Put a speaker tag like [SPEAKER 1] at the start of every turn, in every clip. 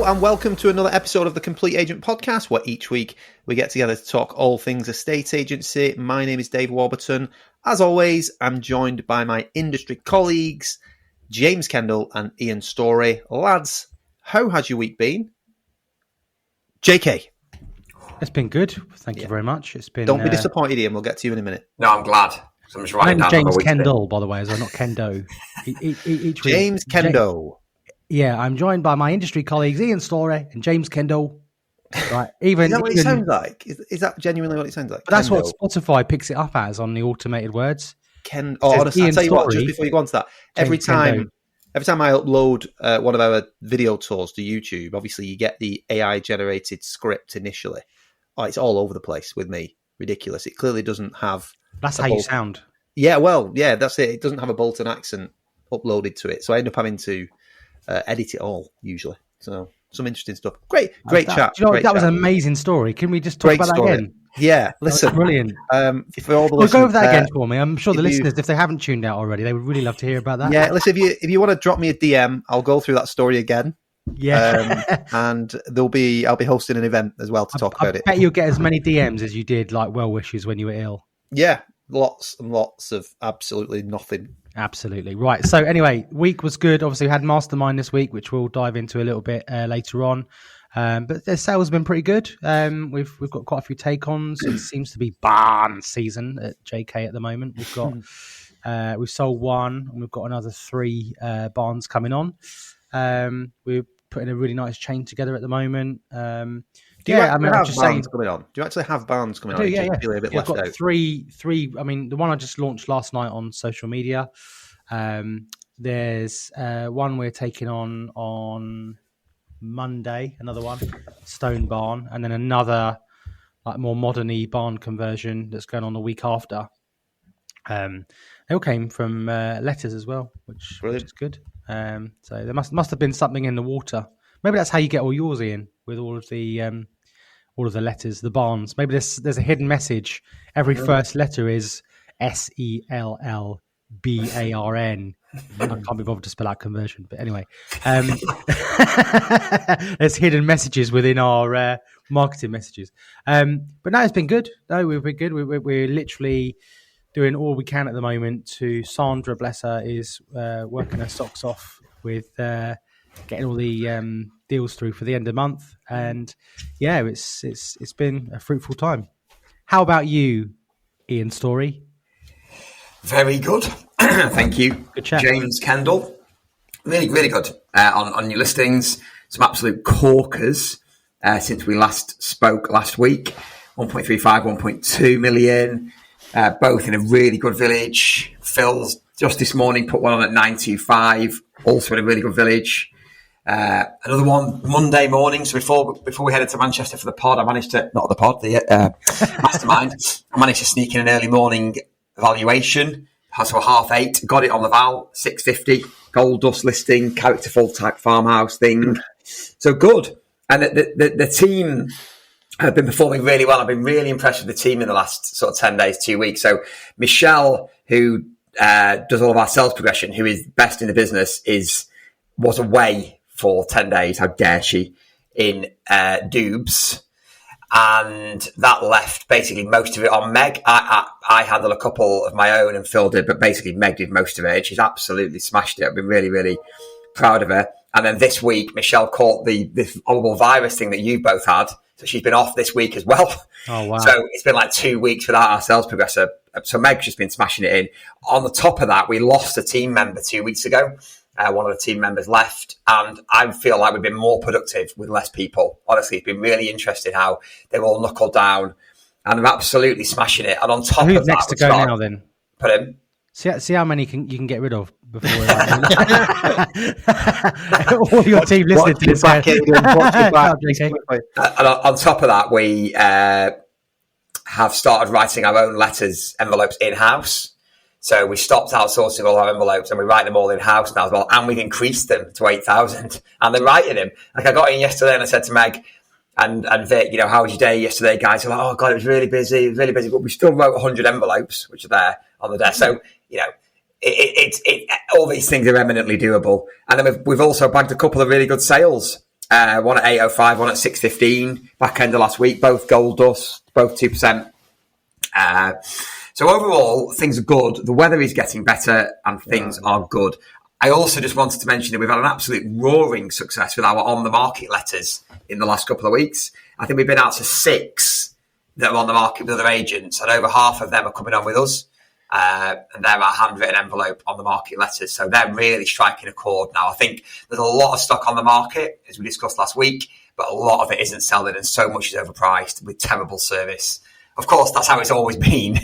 [SPEAKER 1] and welcome to another episode of the Complete Agent Podcast, where each week we get together to talk all things estate agency. My name is Dave Warburton. As always, I'm joined by my industry colleagues, James Kendall and Ian Storey. Lads, how has your week been? JK.
[SPEAKER 2] It's been good. Thank you very much. It's been.
[SPEAKER 1] Don't be disappointed, Ian. We'll get to you in a minute.
[SPEAKER 3] No, I'm glad. So I'm just writing down
[SPEAKER 2] James Kendall, by the way, as well, not Kendo.
[SPEAKER 1] James Kendall.
[SPEAKER 2] Yeah, I'm joined by my industry colleagues, Ian Storey and James Kendall. Right,
[SPEAKER 1] Is that what it sounds like? Is that genuinely what it sounds like?
[SPEAKER 2] But that's what Spotify picks it up as on the automated words.
[SPEAKER 1] Honestly, I'll tell you what, just before you go on to that, every time I upload one of our video tours to YouTube, obviously you get the AI-generated script initially. Oh, it's all over the place with me. Ridiculous. It clearly doesn't have...
[SPEAKER 2] That's how you sound.
[SPEAKER 1] Yeah, well, yeah, that's it. It doesn't have a Bolton accent uploaded to it. So I end up having to edit it all, usually. So some interesting stuff. Great chat.
[SPEAKER 2] Do you know, that was an amazing story. Can we just talk about that again?
[SPEAKER 1] Yeah, listen.
[SPEAKER 2] Brilliant.
[SPEAKER 1] For all the
[SPEAKER 2] we'll go over that again for me. I'm sure the listeners, if they haven't tuned out already, they would really love to hear about that.
[SPEAKER 1] Yeah, listen, if you want to drop me a DM, I'll go through that story again.
[SPEAKER 2] Yeah.
[SPEAKER 1] And I'll be hosting an event as well to talk about it.
[SPEAKER 2] I bet you'll get as many DMs as you did like well wishes when you were ill.
[SPEAKER 1] Yeah, lots and lots of absolutely nothing.
[SPEAKER 2] Absolutely. Right. So anyway, week was good. Obviously we had mastermind this week, which we'll dive into a little bit later on. But the sales have been pretty good. We've got quite a few take-ons. It seems to be barn season at JK at the moment. We've got we've sold one and we've got another 3 barns coming on. We're putting a really nice chain together at the moment.
[SPEAKER 1] Do you actually have barns coming on? Do you actually have barns coming on?
[SPEAKER 2] Yeah.
[SPEAKER 1] A bit left
[SPEAKER 2] I've got
[SPEAKER 1] out.
[SPEAKER 2] three. I mean, the one I just launched last night on social media. There's one we're taking on Monday, another one, stone barn, and then another like more modern-y barn conversion that's going on the week after. They all came from letters as well, which is good. So there must have been something in the water. Maybe that's how you get all yours, Ian, with all of the letters, the barns. Maybe there's a hidden message. Every first letter is SELLBARN. I can't be bothered to spell out conversion, but anyway, there's hidden messages within our marketing messages. But no, it's been good. No, we've been good. We're literally doing all we can at the moment. Sandra, bless her, is working her socks off with getting all the deals through for the end of the month, and yeah, it's been a fruitful time. How about you, Ian Storey?
[SPEAKER 3] Very good. Thank you.
[SPEAKER 2] Good chat.
[SPEAKER 3] James Kendall. Really, really good on your listings. Some absolute corkers since we last spoke last week. 1.35, 1.2 million, both in a really good village. Phil's just this morning put one on at 925, also in a really good village. Another one Monday morning. So before we headed to Manchester for the pod, mastermind. I managed to sneak in an early morning valuation. So 8:30, got it on the val, 650, gold dust listing, character full type farmhouse thing. So good. And the team have been performing really well. I've been really impressed with the team in the last sort of 10 days, 2 weeks. So Michelle, who does all of our sales progression, who is best in the business, was away for 10 days. How dare she? In Dubes. And that left basically most of it on Meg. I handled a couple of my own and Phil did, but basically Meg did most of it. And she's absolutely smashed it. I've been really, really proud of her. And then this week, Michelle caught this horrible virus thing that you both had. So she's been off this week as well.
[SPEAKER 2] Oh, wow.
[SPEAKER 3] So it's been like 2 weeks without our sales progressor. So Meg's just been smashing it in. On the top of that, we lost a team member 2 weeks ago. One of the team members left, and I feel like we've been more productive with less people. Honestly, it's been really interesting how they've all knuckled down, and they're absolutely smashing it. And on top
[SPEAKER 2] Who's
[SPEAKER 3] of that,
[SPEAKER 2] next to go now then?
[SPEAKER 3] Put him.
[SPEAKER 2] See how many you can get rid of before all your team listening to this.
[SPEAKER 3] And on top of that, we have started writing our own letters envelopes in-house. So we stopped outsourcing all our envelopes and we write them all in-house now as well. And we've increased them to 8,000 and they're writing them. Like I got in yesterday and I said to Meg and Vic, how was your day yesterday, guys? They're like, oh God, it was really busy. But we still wrote 100 envelopes, which are there on the desk. So, all these things are eminently doable. And then we've also bagged a couple of really good sales. One at 8.05, one at 6.15. Back end of last week, both gold dust, both 2%. So overall, things are good. The weather is getting better and things are good. I also just wanted to mention that we've had an absolute roaring success with our on-the-market letters in the last couple of weeks. I think we've been out to 6 that are on the market with other agents, and over half of them are coming on with us. And they're our handwritten envelope on the market letters. So they're really striking a chord now. I think there's a lot of stock on the market, as we discussed last week, but a lot of it isn't selling and so much is overpriced with terrible service. Of course, that's how it's always been,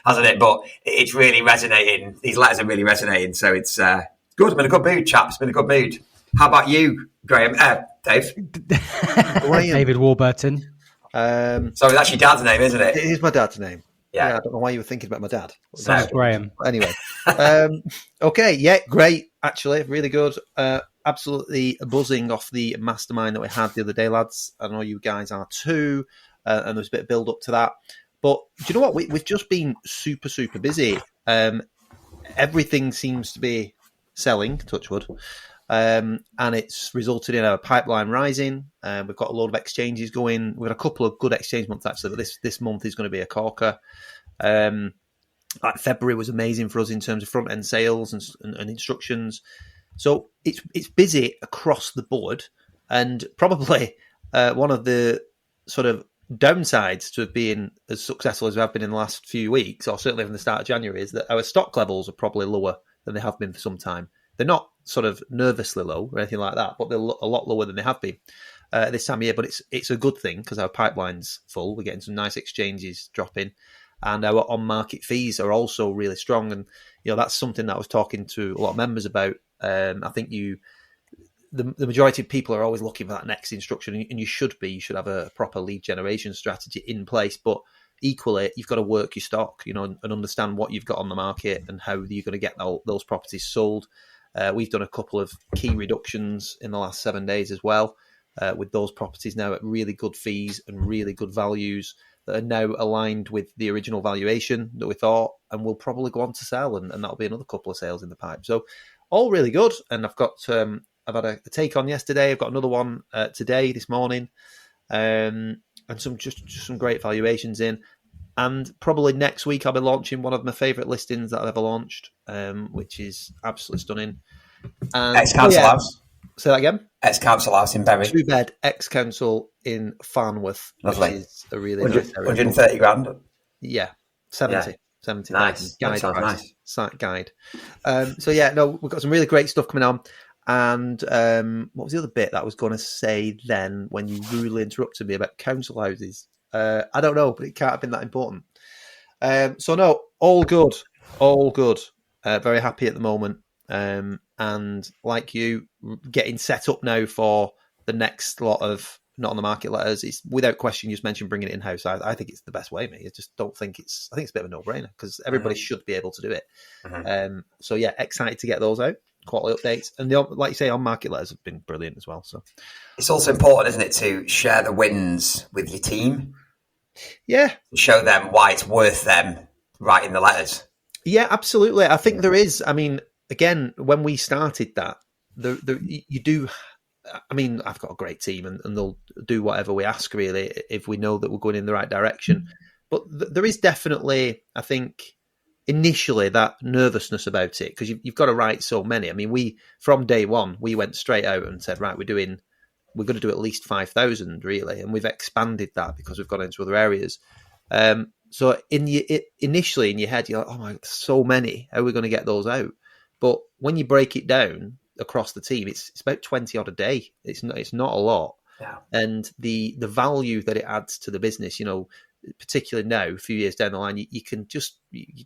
[SPEAKER 3] hasn't it? But it's really resonating. These letters are really resonating. So it's good. It's been a good mood, chaps. It's been a good mood. How about you, Graham? Dave?
[SPEAKER 2] David Warburton.
[SPEAKER 3] Sorry, that's your dad's name, isn't it?
[SPEAKER 1] It is my dad's name.
[SPEAKER 3] Yeah.
[SPEAKER 1] I don't know why you were thinking about my dad.
[SPEAKER 2] Sounds Graham.
[SPEAKER 1] Anyway. Okay, yeah, great, actually. Really good. Absolutely buzzing off the mastermind that we had the other day, lads. I know you guys are too. And there's a bit of build up to that. But do you know what? We've just been super, super busy. Everything seems to be selling, touch wood. And it's resulted in our pipeline rising. We've got a load of exchanges going. We've got a couple of good exchange months, actually, but this month is going to be a corker. Like February was amazing for us in terms of front-end sales and instructions. So it's busy across the board. And probably one of the sort of downsides to being as successful as we have been in the last few weeks, or certainly from the start of January, is that our stock levels are probably lower than they have been for some time. They're not sort of nervously low or anything like that, but they're a lot lower than they have been this time of year. But it's a good thing because our pipeline's full. We're getting some nice exchanges dropping, and our on-market fees are also really strong. And that's something that I was talking to a lot of members about. I think the majority of people are always looking for that next instruction, and you should be. You should have a proper lead generation strategy in place, but equally, you've got to work your stock, and understand what you've got on the market and how you're going to get those properties sold. We've done a couple of key reductions in the last 7 days as well, with those properties now at really good fees and really good values that are now aligned with the original valuation that we thought, and will probably go on to sell, and that'll be another couple of sales in the pipe. So all really good. And I've had a take on yesterday. I've got another one today, this morning, and some great valuations in. And probably next week I'll be launching one of my favourite listings that I've ever launched, which is absolutely stunning.
[SPEAKER 3] Ex-council house.
[SPEAKER 1] Say that again?
[SPEAKER 3] Ex-council house in Bury.
[SPEAKER 1] 2-bed ex-council in Farnworth.
[SPEAKER 3] Lovely.
[SPEAKER 1] Which is a really nice area.
[SPEAKER 3] 130 grand?
[SPEAKER 1] Yeah, 70.
[SPEAKER 3] Yeah.
[SPEAKER 1] 70.
[SPEAKER 3] Nice. That sounds nice.
[SPEAKER 1] Site guide. We've got some really great stuff coming on. And what was the other bit that I was going to say then when you rudely interrupted me about council houses? I don't know, but it can't have been that important. All good. All good. Very happy at the moment. And like you, getting set up now for the next lot of not on the market letters. It's without question, you just mentioned bringing it in-house. I think it's the best way, mate. I just don't think I think it's a bit of a no-brainer because everybody should be able to do it. Excited to get those out. Quarterly updates, and like you say, on market letters have been brilliant as well. So
[SPEAKER 3] it's also important, isn't it, to share the wins with your team?
[SPEAKER 1] Yeah,
[SPEAKER 3] to show them why it's worth them writing the letters.
[SPEAKER 1] Yeah, absolutely. I think there is. I mean, again, when we started that, you do. I mean, I've got a great team, and they'll do whatever we ask, really, if we know that we're going in the right direction. But there is definitely, I think, initially that nervousness about it because you've got to write so many. I mean, from day one, we went straight out and said, right, we're going to do at least 5,000 really, and we've expanded that because we've gone into other areas. So initially in your head, you're like, oh my, so many. How are we going to get those out? But when you break it down across the team, it's about 20 odd a day. It's not a lot.
[SPEAKER 3] Yeah.
[SPEAKER 1] And the value that it adds to the business, particularly now, a few years down the line, you can just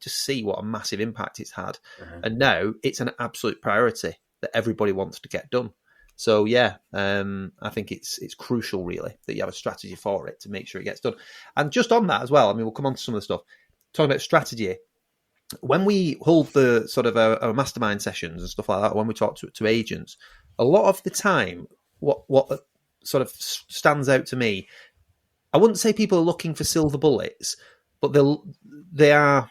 [SPEAKER 1] see what a massive impact it's had. Mm-hmm. And now it's an absolute priority that everybody wants to get done. So I think it's crucial really that you have a strategy for it to make sure it gets done. And just on that as well, I mean, we'll come on to some of the stuff. Talking about strategy, when we hold the sort of our mastermind sessions and stuff like that, when we talk to agents, a lot of the time, what sort of stands out to me, I wouldn't say people are looking for silver bullets, but they are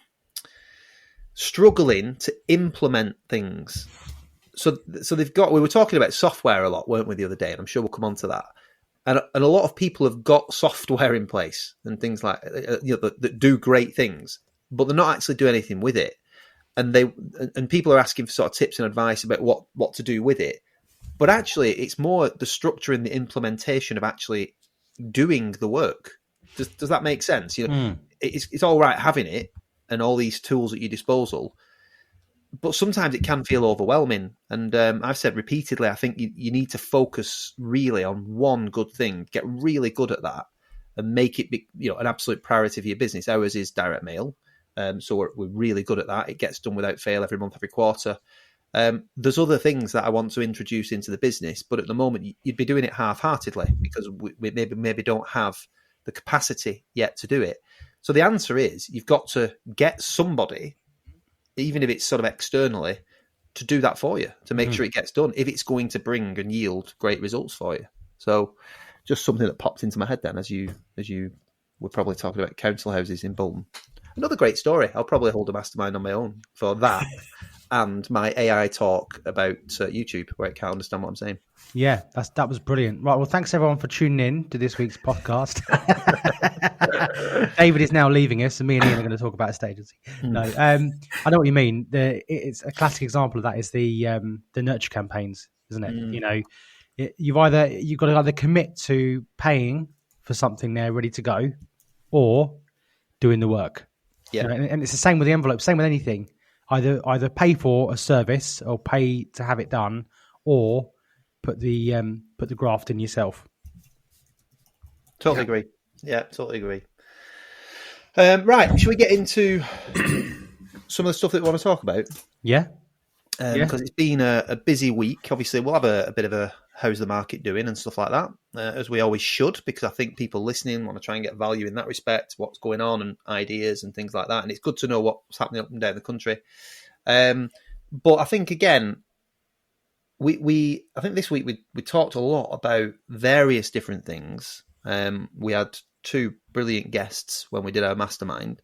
[SPEAKER 1] struggling to implement things. so they've got. We were talking about software a lot, weren't we, the other day? And I'm sure we'll come on to that. And a lot of people have got software in place and things like that do great things, but they're not actually doing anything with it. And people are asking for sort of tips and advice about what to do with it. But actually, it's more the structure and the implementation of actually doing the work. Does that make sense? It's all right having it and all these tools at your disposal, but sometimes it can feel overwhelming. And I've said repeatedly, I think you need to focus really on one good thing, get really good at that, and make it be, an absolute priority for your business. Ours is direct mail, so we're really good at that. It gets done without fail every month, every quarter. There's other things that I want to introduce into the business, but at the moment you'd be doing it half-heartedly because we maybe don't have the capacity yet to do it. So the answer is you've got to get somebody, even if it's sort of externally, to do that for you, to make sure it gets done, if it's going to bring and yield great results for you. So just something that popped into my head then as you were probably talking about council houses in Bolton. Another great story. I'll probably hold a mastermind on my own for that and my AI talk about YouTube where it can't understand what I'm saying.
[SPEAKER 2] Yeah, that was brilliant. Right, well, thanks everyone for tuning in to this week's podcast. David is now leaving us, and me and Ian are going to talk about estate agency. No, I know what you mean. It's a classic example of that is the nurture campaigns, isn't it? You've got to either commit to paying for something there ready to go, or doing the work.
[SPEAKER 1] Yeah,
[SPEAKER 2] and it's the same with the envelope, same with anything. Either pay for a service or pay to have it done, or put the graft in yourself.
[SPEAKER 1] Totally agree. Yeah, totally agree. Right, should we get into some of the stuff that we want to talk about?
[SPEAKER 2] Yeah.
[SPEAKER 1] Because it's been a busy week. Obviously, we'll have a bit of a how's the market doing and stuff like that, as we always should, because I think people listening want to try and get value in that respect, what's going on and ideas and things like that. And it's good to know what's happening up and down the country. But I think, again, I think this week we talked a lot about various different things. We had two brilliant guests when we did our mastermind,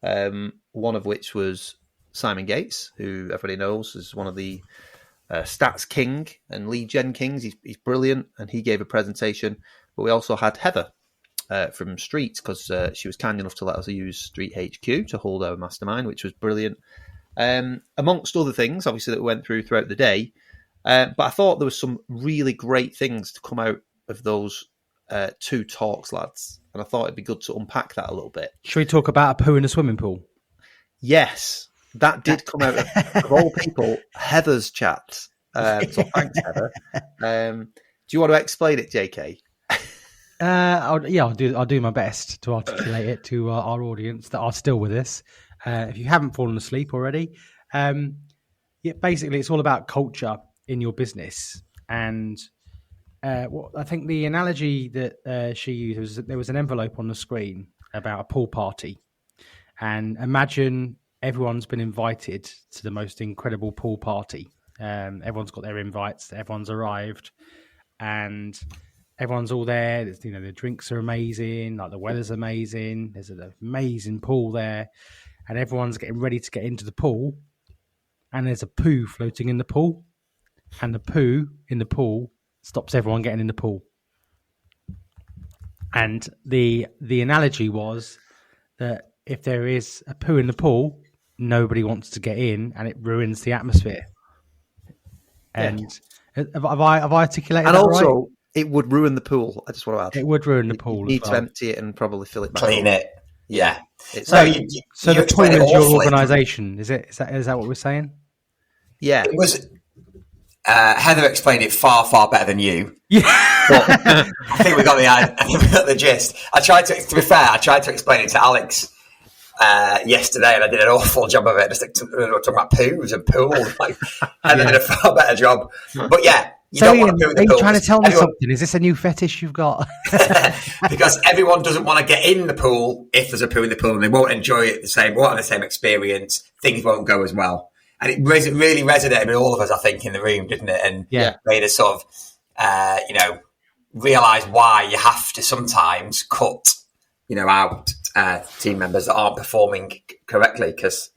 [SPEAKER 1] one of which was Simon Gates, who everybody knows is one of the stats king and lead gen kings. He's brilliant, and he gave a presentation. But we also had Heather from Street, because she was kind enough to let us use Street HQ to hold our mastermind, which was brilliant. Amongst other things, obviously, that we went throughout the day. But I thought there was some really great things to come out of those two talks, lads. And I thought it'd be good to unpack that a little bit.
[SPEAKER 2] Should we talk about a poo in a swimming pool?
[SPEAKER 1] Yes. That did come out of all people, Heather's chat. So thanks, Heather. Do you want to explain it, JK?
[SPEAKER 2] I'll do my best to articulate it to our audience that are still with us. If you haven't fallen asleep already, basically it's all about culture in your business. And I think the analogy that she used was that there was an envelope on the screen about a pool party, and imagine everyone's been invited to the most incredible pool party. Everyone's got their invites. Everyone's arrived, and everyone's all there. The drinks are amazing. Like the weather's amazing. There's an amazing pool there, and everyone's getting ready to get into the pool. And there's a poo floating in the pool, and the poo in the pool stops everyone getting in the pool. And the analogy was that if there is a poo in the pool, nobody wants to get in, and it ruins the atmosphere. And have I articulated
[SPEAKER 1] and
[SPEAKER 2] that
[SPEAKER 1] also,
[SPEAKER 2] right?
[SPEAKER 1] It would ruin the pool. I just want to add.
[SPEAKER 2] It would ruin the pool.
[SPEAKER 1] You need to empty it and probably fill it back.
[SPEAKER 3] Clean it. Yeah.
[SPEAKER 1] So
[SPEAKER 2] the pool is your organisation. Is that what we're saying?
[SPEAKER 1] Yeah.
[SPEAKER 3] It was. Heather explained it far, far better than you.
[SPEAKER 2] Yeah.
[SPEAKER 3] But I think we got the gist. To be fair, I tried to explain it to Alex yesterday, and I did an awful job of it. Just talking about poos and pools, and I did a far better job. But yeah, you don't want to poo in the pool.
[SPEAKER 2] Are you trying to tell me something? Is this a new fetish you've got?
[SPEAKER 3] Because everyone doesn't want to get in the pool if there's a poo in the pool, and they won't enjoy it won't have the same experience. Things won't go as well. And it really resonated with all of us, I think, in the room, didn't it? And made us sort of, realise why you have to sometimes cut, out team members that aren't performing correctly, because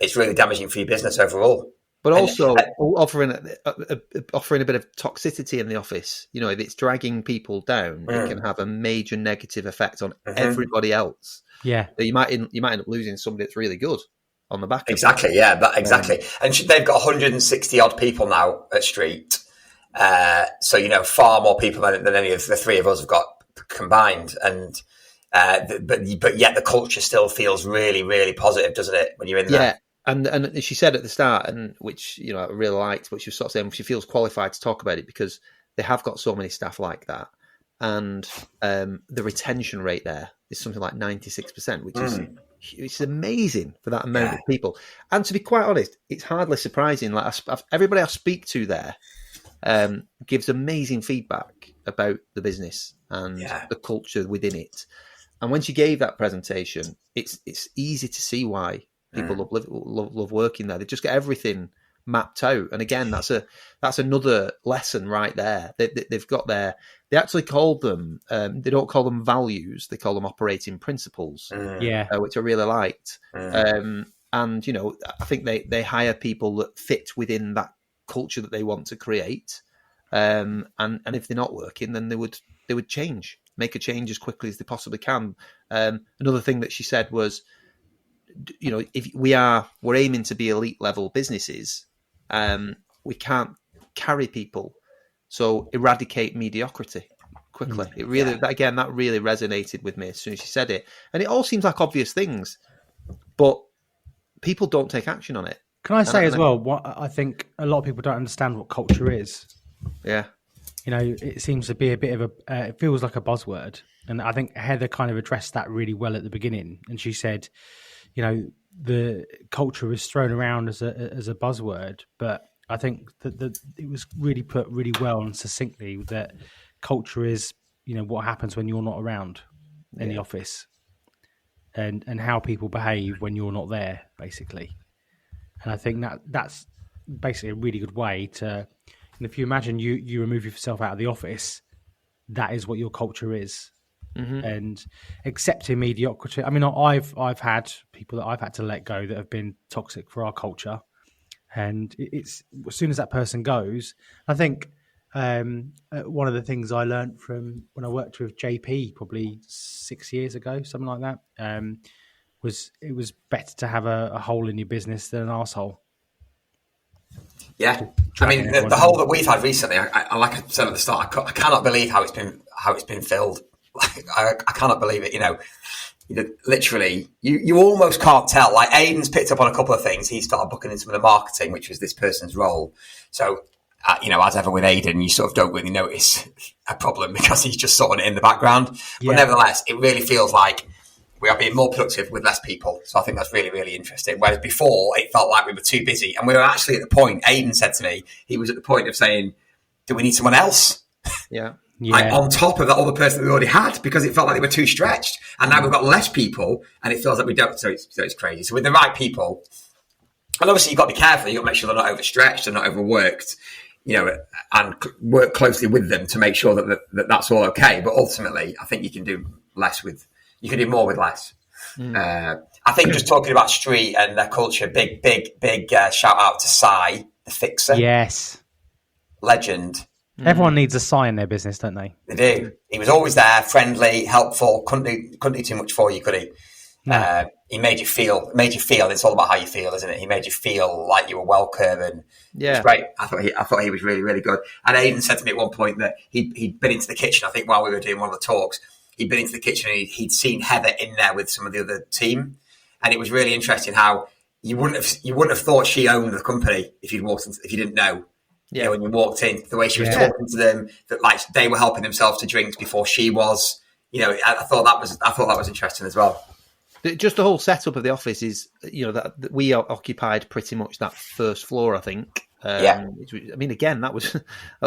[SPEAKER 3] it's really damaging for your business overall.
[SPEAKER 1] But also offering a bit of toxicity in the office. You know, if it's dragging people down, it can have a major negative effect on everybody else.
[SPEAKER 2] Yeah,
[SPEAKER 1] So you might end up losing somebody that's really good on the back.
[SPEAKER 3] Exactly.
[SPEAKER 1] Of
[SPEAKER 3] yeah, exactly. And they've got 160 odd people now at Street. So, you know, far more people than any of the three of us have got combined. And but yet the culture still feels really, really positive, doesn't it, when you're in there?
[SPEAKER 1] Yeah. And she said at the start, and which, you know, I really liked, but she was sort of saying she feels qualified to talk about it because they have got so many staff like that. And the retention rate there is something like 96%, which is it's amazing for that amount of people. And to be quite honest, it's hardly surprising. Like everybody I speak to there gives amazing feedback about the business and the culture within it. And when she gave that presentation, it's easy to see why people love working there. They just get everything mapped out. And again, that's another lesson right there. They've got they actually called them, they don't call them values, they call them operating principles, which I really liked. And, you know, I think they hire people that fit within that culture that they want to create. And if they're not working, then they would change, make a change as quickly as they possibly can. Another thing that she said was, you know, if we're aiming to be elite level businesses, we can't carry people, so eradicate mediocrity quickly. It really, that really resonated with me as soon as she said it. And it all seems like obvious things, but people don't take action on it.
[SPEAKER 2] Can I say as well, what I think a lot of people don't understand what culture is.
[SPEAKER 1] Yeah.
[SPEAKER 2] You know, it seems to be a bit of it feels like a buzzword. And I think Heather kind of addressed that really well at the beginning. And she said, you know, the culture is thrown around as a buzzword, but I think that it was really put really well and succinctly that culture is, you know, what happens when you're not around in the office, and how people behave when you're not there, basically. And I think that's basically a really good way to, and if you imagine you remove yourself out of the office, that is what your culture is. And accepting mediocrity. I mean, I've had people that I've had to let go that have been toxic for our culture, and it's as soon as that person goes, I think one of the things I learned from when I worked with JP probably 6 years ago, something like that, was it was better to have a hole in your business than an arsehole.
[SPEAKER 3] Yeah, I mean the hole that we've had recently, I like I said at the start, I cannot believe how it's been filled. Like, I cannot believe it. You know, literally, you almost can't tell. Like Aidan's picked up on a couple of things. He started booking in some of the marketing, which was this person's role. So, you know, as ever with Aidan, you sort of don't really notice a problem because he's just sorting it in the background. But nevertheless, it really feels like we are being more productive with less people. So I think that's really, really interesting. Whereas before, it felt like we were too busy. And we were actually at the point, Aidan said to me, he was at the point of saying, do we need someone else?
[SPEAKER 1] Yeah.
[SPEAKER 3] Like on top of that other person that we already had, because it felt like they were too stretched. And now we've got less people and it feels like we don't. So it's crazy. So with the right people, and obviously you've got to be careful. You've got to make sure they're not overstretched and not overworked, you know, and work closely with them to make sure that that's all okay. But ultimately, I think you can do more with less. I think just talking about Street and their culture, big shout out to Si, the fixer.
[SPEAKER 2] Yes.
[SPEAKER 3] Legend.
[SPEAKER 2] Everyone needs a Si in their business, don't they?
[SPEAKER 3] They do. He was always there, friendly, helpful. Couldn't do too much for you, could he? No. He made you feel. It's all about how you feel, isn't it? He made you feel like you were welcome, and it was great. I thought he was really, really good. And Aidan said to me at one point that he'd been into the kitchen. I think while we were doing one of the talks, he'd been into the kitchen and he'd seen Heather in there with some of the other team, and it was really interesting how you wouldn't have thought she owned the company if you didn't know. Yeah, you know, when you walked in, the way she was talking to them, that like they were helping themselves to drinks before she was. You know, I thought that was interesting as well.
[SPEAKER 1] Just the whole setup of the office is, you know, that we occupied pretty much that first floor, I think. I mean, again, that was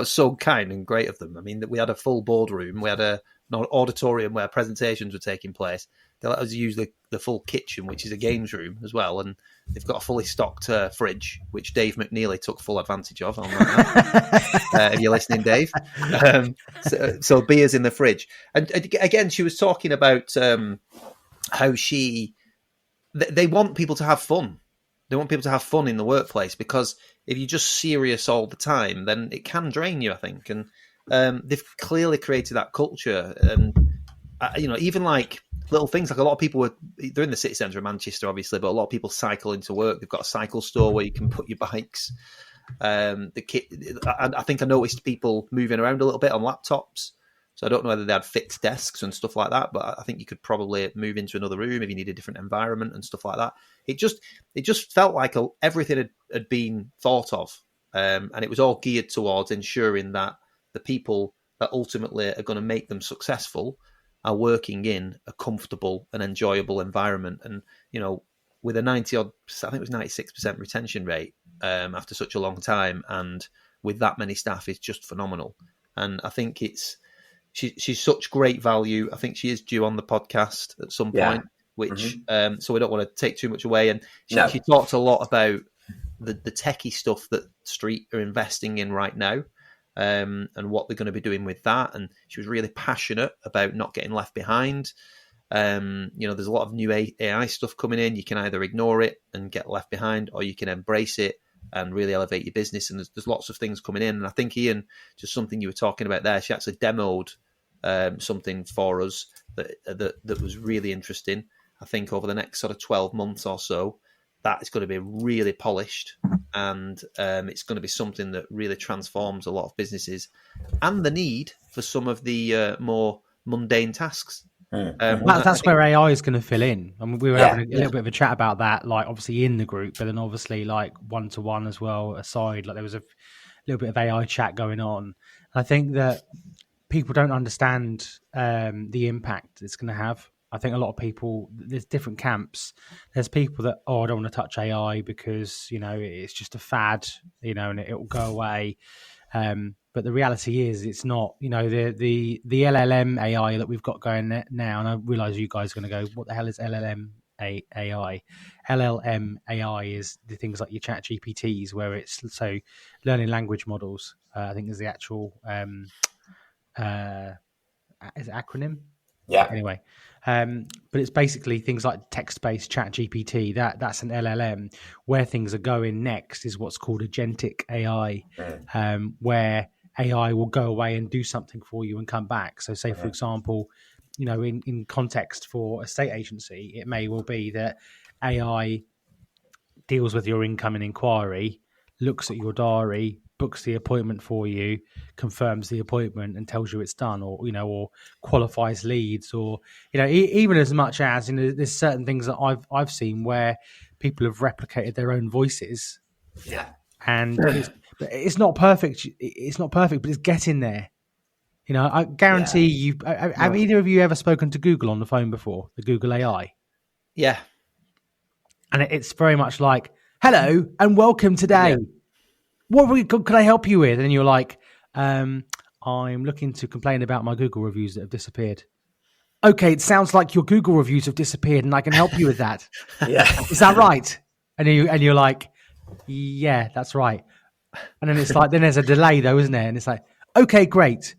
[SPEAKER 1] so kind and great of them. I mean, that we had a full boardroom, we had an auditorium where presentations were taking place. They let us use the full kitchen, which is a games room as well, and they've got a fully stocked fridge, which Dave McNeely took full advantage of. If you're listening, Dave. So beer's in the fridge. And again, she was talking about how they want people to have fun. They want people to have fun in the workplace, because if you're just serious all the time, then it can drain you, I think. And they've clearly created that culture. And, even like little things, like a lot of people they're in the city centre of Manchester, obviously, but a lot of people cycle into work. They've got a cycle store where you can put your bikes. I think I noticed people moving around a little bit on laptops. So I don't know whether they had fixed desks and stuff like that, but I think you could probably move into another room if you need a different environment and stuff like that. It just felt like everything had been thought of, and it was all geared towards ensuring that the people that ultimately are going to make them successful are working in a comfortable and enjoyable environment. And, with a 90-odd, I think it was 96% retention rate after such a long time, and with that many staff, is just phenomenal. And I think she's such great value. I think she is due on the podcast at some point, which so we don't want to take too much away. And she talked a lot about the techie stuff that Street are investing in right now, and what they're going to be doing with that. And she was really passionate about not getting left behind. There's a lot of new AI stuff coming in. You can either ignore it and get left behind, or you can embrace it and really elevate your business. And there's lots of things coming in. And I think, Ian, just something you were talking about there, she actually demoed something for us that was really interesting. I think over the next sort of 12 months or so, that is going to be really polished, and it's going to be something that really transforms a lot of businesses and the need for some of the more mundane tasks.
[SPEAKER 2] That's where AI is going to fill in. I mean, we were having a little bit of a chat about that, like obviously in the group, but then obviously like one-to-one as well aside. Like there was a little bit of AI chat going on. I think that people don't understand the impact it's going to have. I think a lot of people, there's different camps. There's people that, I don't want to touch AI because, it's just a fad, and it'll go away. But the reality is it's not, the LLM AI that we've got going now, and I realise you guys are going to go, what the hell is LLM AI? LLM AI is the things like your chat GPTs, where it's so learning language models, I think is the actual, is it acronym?
[SPEAKER 3] Yeah.
[SPEAKER 2] Anyway, but it's basically things like text-based chat GPT. That's an LLM. Where things are going next is what's called agentic AI, where AI will go away and do something for you and come back. So say, for example, in context for a state agency, it may well be that AI deals with your incoming inquiry, looks at your diary, books the appointment for you, confirms the appointment and tells you it's done, or qualifies leads, or even as much as there's certain things that I've seen where people have replicated their own voices.
[SPEAKER 3] Yeah.
[SPEAKER 2] And it's not perfect. It's not perfect, but it's getting there. I guarantee you. Have either of you ever spoken to Google on the phone before? The Google AI.
[SPEAKER 1] Yeah.
[SPEAKER 2] And it's very much like, hello and welcome today. Yeah. What can I help you with? And you're like, I'm looking to complain about my Google reviews that have disappeared. Okay, it sounds like your Google reviews have disappeared and I can help you with that.
[SPEAKER 3] Yeah.
[SPEAKER 2] Is that right? And you're like, yeah, that's right. And then it's like, then there's a delay though, isn't there? And it's like, okay, great.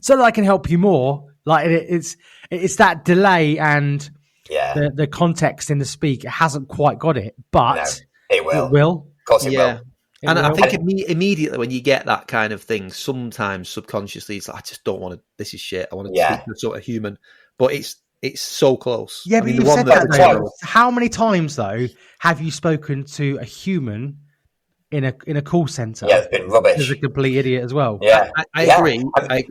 [SPEAKER 2] So that I can help you more. Like it's that delay and the context in the speak. It hasn't quite got it, but
[SPEAKER 3] it will.
[SPEAKER 2] It will.
[SPEAKER 3] Of course it will.
[SPEAKER 1] And I think immediately when you get that kind of thing, sometimes subconsciously it's like, I just don't want to. This is shit. I want to speak to a sort of human, but it's so close.
[SPEAKER 2] Yeah, but you said that. How many times though have you spoken to a human in a call center?
[SPEAKER 3] Yeah, it's been rubbish.
[SPEAKER 2] As a complete idiot as well.
[SPEAKER 3] Yeah,
[SPEAKER 1] I agree.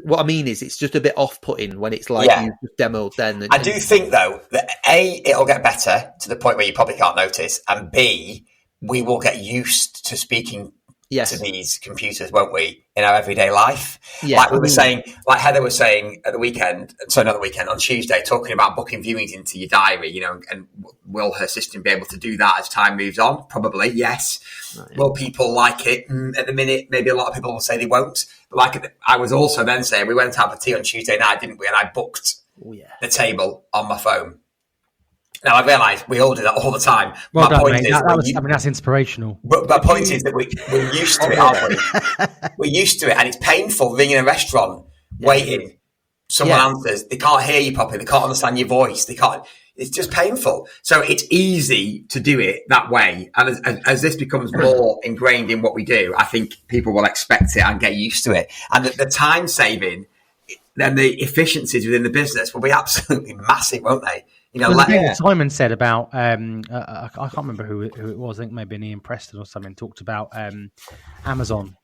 [SPEAKER 1] What I mean is, it's just a bit off-putting when it's like you just demoed then.
[SPEAKER 3] I do think though that A, it'll get better to the point where you probably can't notice, and B, we will get used to speaking to these computers, won't we, in our everyday life? Yeah. Like we were saying, like Heather was saying at the weekend, on Tuesday, talking about booking viewings into your diary, and will her system be able to do that as time moves on? Probably, yes. Right. Will people like it? At the minute, maybe a lot of people will say they won't. But like I was also then saying, we went out for tea on Tuesday night, didn't we? And I booked the table on my phone. Now, I realise we all do that all the time.
[SPEAKER 2] Well done, mate. That's inspirational.
[SPEAKER 3] But my point is that we're used to it, aren't we? We're used to it, and it's painful ringing a restaurant, waiting. Someone answers. They can't hear you properly. They can't understand your voice. They can't. It's just painful. So it's easy to do it that way. And as this becomes more ingrained in what we do, I think people will expect it and get used to it. And the time saving, then the efficiencies within the business will be absolutely massive, won't they?
[SPEAKER 2] The thing that Simon said about, I can't remember who it was. I think maybe Ian Preston or something talked about Amazon.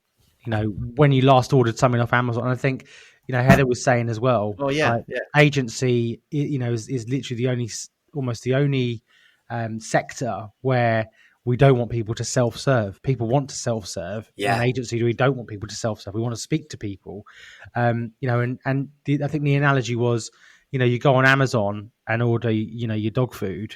[SPEAKER 2] When you last ordered something off Amazon, and I think, Heather was saying as well.
[SPEAKER 1] Oh yeah,
[SPEAKER 2] agency, is literally almost the only sector where we don't want people to self-serve. People want to self-serve.
[SPEAKER 3] Yeah.
[SPEAKER 2] In agency, we don't want people to self-serve. We want to speak to people. I think the analogy was, you go on Amazon and order, your dog food.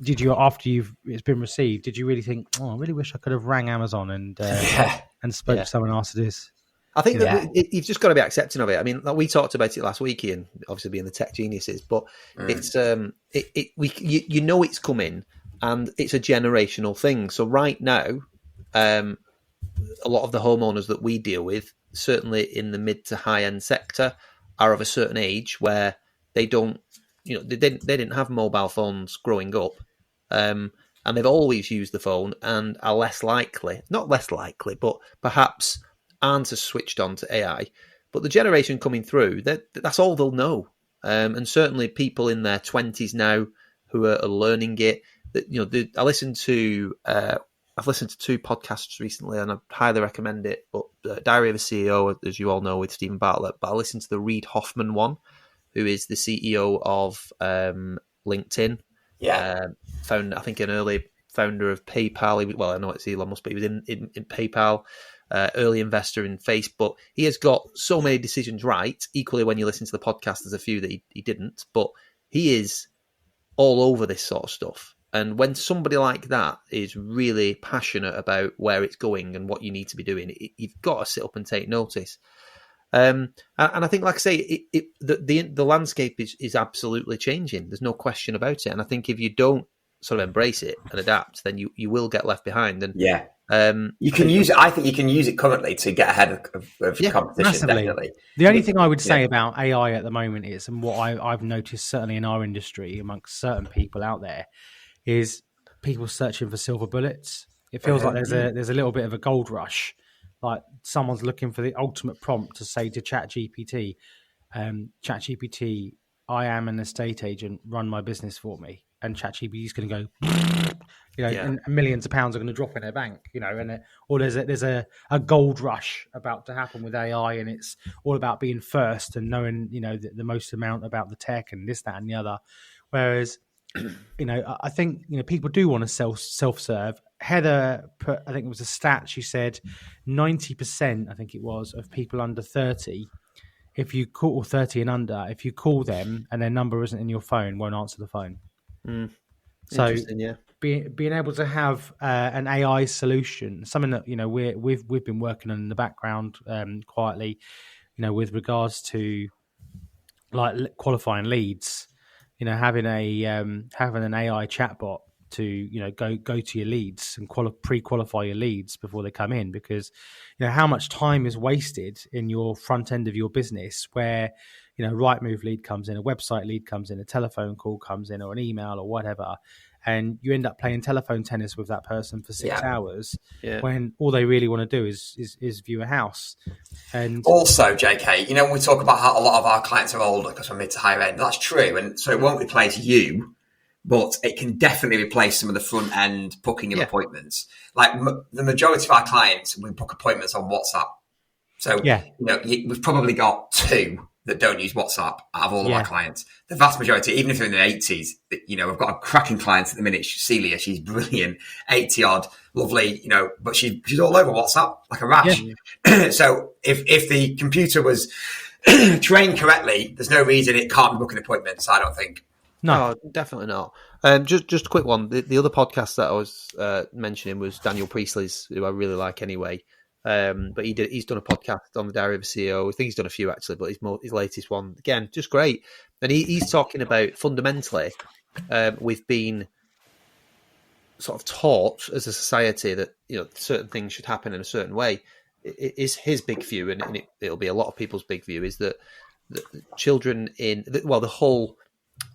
[SPEAKER 2] Did you, after it's been received, did you really think, I really wish I could have rang Amazon and spoke to someone else? It is.
[SPEAKER 1] I think that you've just got to be accepting of it. I mean, like we talked about it last week, Ian, obviously being the tech geniuses, but it's it's coming, and it's a generational thing. So right now, a lot of the homeowners that we deal with, certainly in the mid to high end sector, are of a certain age where they don't, they didn't have mobile phones growing up, and they've always used the phone and are not less likely, but perhaps aren't as switched on to AI. But the generation coming through, that's all they'll know. And certainly people in their 20s now who are learning it. I've listened to 2 podcasts recently, and I highly recommend it. But Diary of a CEO, as you all know, with Stephen Bartlett. But I listened to the Reid Hoffman one, who is the CEO of LinkedIn.
[SPEAKER 3] Yeah.
[SPEAKER 1] Found, I think, an early founder of PayPal. Well, I know it's Elon Musk, but he was in PayPal. Early investor in Facebook. He has got so many decisions right. Equally, when you listen to the podcast, there's a few that he didn't, but he is all over this sort of stuff. And when somebody like that is really passionate about where it's going and what you need to be doing, you've got to sit up and take notice. And I think, like I say, the landscape is absolutely changing. There's no question about it. And I think if you don't sort of embrace it and adapt, then you will get left behind. And
[SPEAKER 3] you can use it. I think you can use it currently to get ahead of competition.
[SPEAKER 2] Massively.
[SPEAKER 3] Definitely.
[SPEAKER 2] The only thing I would say about AI at the moment is, and what I've noticed certainly in our industry amongst certain people out there, is people searching for silver bullets. It feels like there's a little bit of a gold rush. Like someone's looking for the ultimate prompt to say to ChatGPT, ChatGPT, I am an estate agent, run my business for me. And ChatGPT is going to go, and millions of pounds are going to drop in their bank, or there's a gold rush about to happen with AI, and it's all about being first and knowing, the most amount about the tech and this, that, and the other. Whereas, I think, people do want to self-serve. Heather put, I think it was a stat, she said 90%, I think it was, of people under 30, if you call, or 30 and under, if you call them and their number isn't in your phone, won't answer the phone. So being able to have an AI solution, something that we've been working on in the background quietly, with regards to like qualifying leads, having an AI chatbot to go to your leads and pre-qualify your leads before they come in, because how much time is wasted in your front end of your business where Rightmove lead comes in, a website lead comes in, a telephone call comes in, or an email or whatever, and you end up playing telephone tennis with that person for 6 hours when all they really want to do is view a house. And
[SPEAKER 3] also, JK, when we talk about how a lot of our clients are older because we're mid to higher end, that's true, and so it won't replace you, but it can definitely replace some of the front end booking of appointments. Like the majority of our clients, we book appointments on WhatsApp. So we've probably got 2 that don't use WhatsApp out of all of our clients. The vast majority, even if they're in their 80s, we've got a cracking client at the minute, Celia. She's brilliant, 80 odd, lovely, but she's all over WhatsApp like a rash. Yeah. So if the computer was trained correctly, there's no reason it can't be booking appointments, I don't think.
[SPEAKER 1] No, definitely not. Just a quick one. The other podcast that I was mentioning was Daniel Priestley's, who I really like anyway. But he's done a podcast on the Diary of a CEO. I think he's done a few actually, but his latest one, again, just great. And he's talking about fundamentally, we've been sort of taught as a society that certain things should happen in a certain way. It is his big view, and it'll be a lot of people's big view, is that the children the whole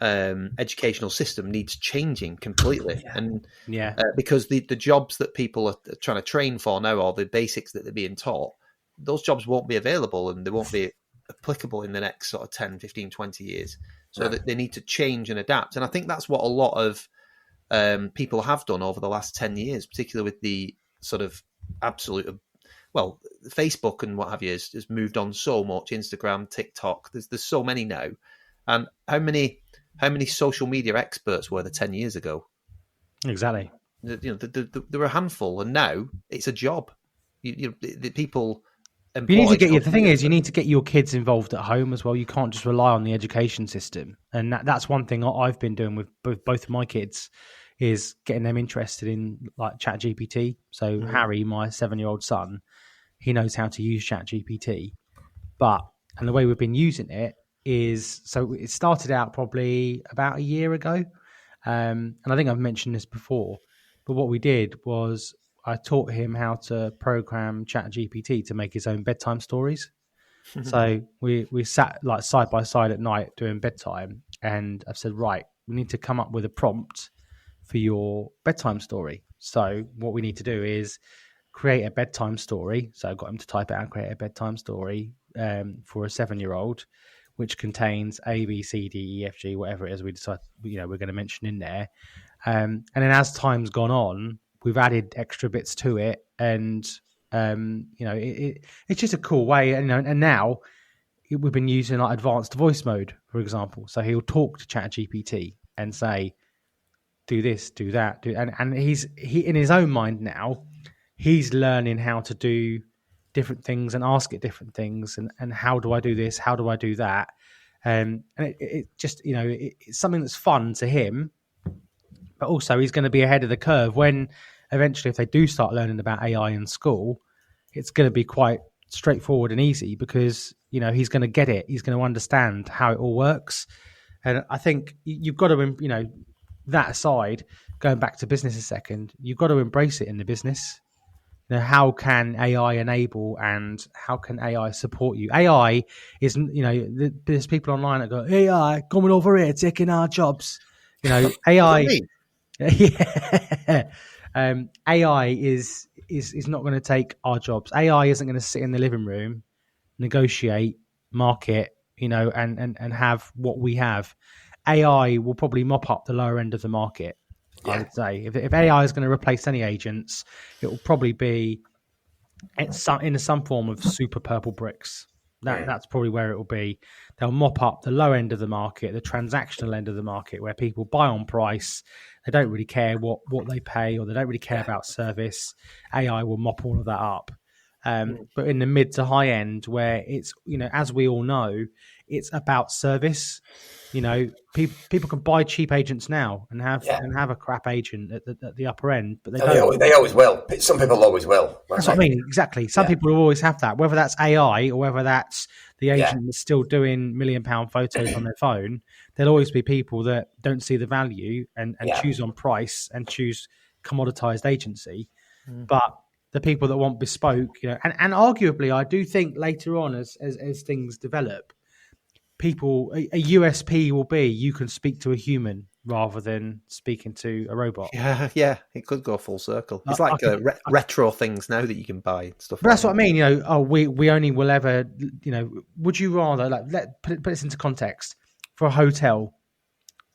[SPEAKER 1] educational system needs changing completely, and
[SPEAKER 2] Yeah.
[SPEAKER 1] because the jobs that people are trying to train for now, or the basics that they're being taught, those jobs won't be available and they won't be applicable in the next sort of 10, 15, 20 years. So that they need to change and adapt. And I think that's what a lot of people have done over the last 10 years, particularly with the sort of absolute, well, Facebook and what have you has moved on so much. Instagram, TikTok, there's so many now. And how many social media experts were there 10 years ago?
[SPEAKER 2] Exactly.
[SPEAKER 1] There were a handful, and now it's a job. The people.
[SPEAKER 2] You need to get the thing is, you need to get your kids involved at home as well. You can't just rely on the education system, and that's one thing I've been doing with both of my kids is getting them interested in like ChatGPT. So Harry, my 7-year-old son, he knows how to use ChatGPT, and the way we've been using it is, so it started out probably about a year ago, and I think I've mentioned this before, but what we did was I taught him how to program ChatGPT to make his own bedtime stories. So we sat like side by side at night doing bedtime, and I've said, right, we need to come up with a prompt for your bedtime story. So what we need to do is create a bedtime story. So I got him to type it out, create a bedtime story for a 7-year-old, which contains A, B, C, D, E, F, G, whatever it is we decide we're going to mention in there. And then as time's gone on, we've added extra bits to it, and it's just a cool way. And now we've been using like advanced voice mode, for example. So he'll talk to ChatGPT and say, "Do this, do that," and he in his own mind now, he's learning how to do different things and ask it different things, and how do I do this? How do I do that? And it just it's something that's fun to him. But also, he's going to be ahead of the curve when eventually, if they do start learning about AI in school, it's going to be quite straightforward and easy because, he's going to get it. He's going to understand how it all works. And I think you've got to, that aside, going back to business a second, you've got to embrace it in the business. How can AI enable and how can AI support you? AI isn't, there's people online that go, AI coming over here, taking our jobs. AI. Yeah. AI is not going to take our jobs. AI isn't going to sit in the living room, negotiate, market, and have what we have. AI will probably mop up the lower end of the market. I would say if AI is going to replace any agents, it will probably be in some form of super purple bricks. That's probably where it will be. They'll mop up the low end of the market, the transactional end of the market, where people buy on price. They don't really care what they pay, or they don't really care about service. AI will mop all of that up. But in the mid to high end, where it's, as we all know, it's about service. People can buy cheap agents now and have a crap agent at the upper end, but
[SPEAKER 3] they always will. Some people always will.
[SPEAKER 2] That's what I mean. Exactly. Some people will always have that, whether that's AI or whether that's the agent that's still doing £1 million photos on their phone. There'll always be people that don't see the value and choose on price and choose commoditized agency. But the people that want bespoke, and arguably, I do think later on as things develop, a USP will be you can speak to a human rather than speaking to a robot.
[SPEAKER 1] Yeah, it could go full circle. It's like retro things now that you can buy and stuff.
[SPEAKER 2] But that's what I mean. We only will ever. Would you rather put this into context for a hotel?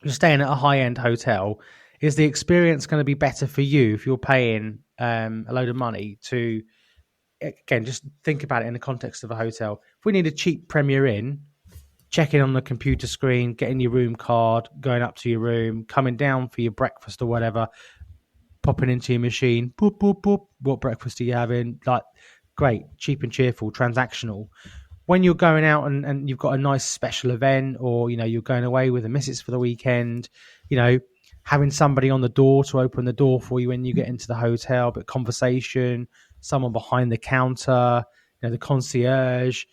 [SPEAKER 2] You're staying at a high end hotel. Is the experience going to be better for you if you're paying a load of money to? Again, just think about it in the context of a hotel. If we need a cheap Premier Inn, checking on the computer screen, getting your room card, going up to your room, coming down for your breakfast or whatever, popping into your machine, boop, boop, boop. What breakfast are you having? Great, cheap and cheerful, transactional. When you're going out and you've got a nice special event, or, you're going away with the missus for the weekend, having somebody on the door to open the door for you when you get into the hotel, but conversation, someone behind the counter, the concierge,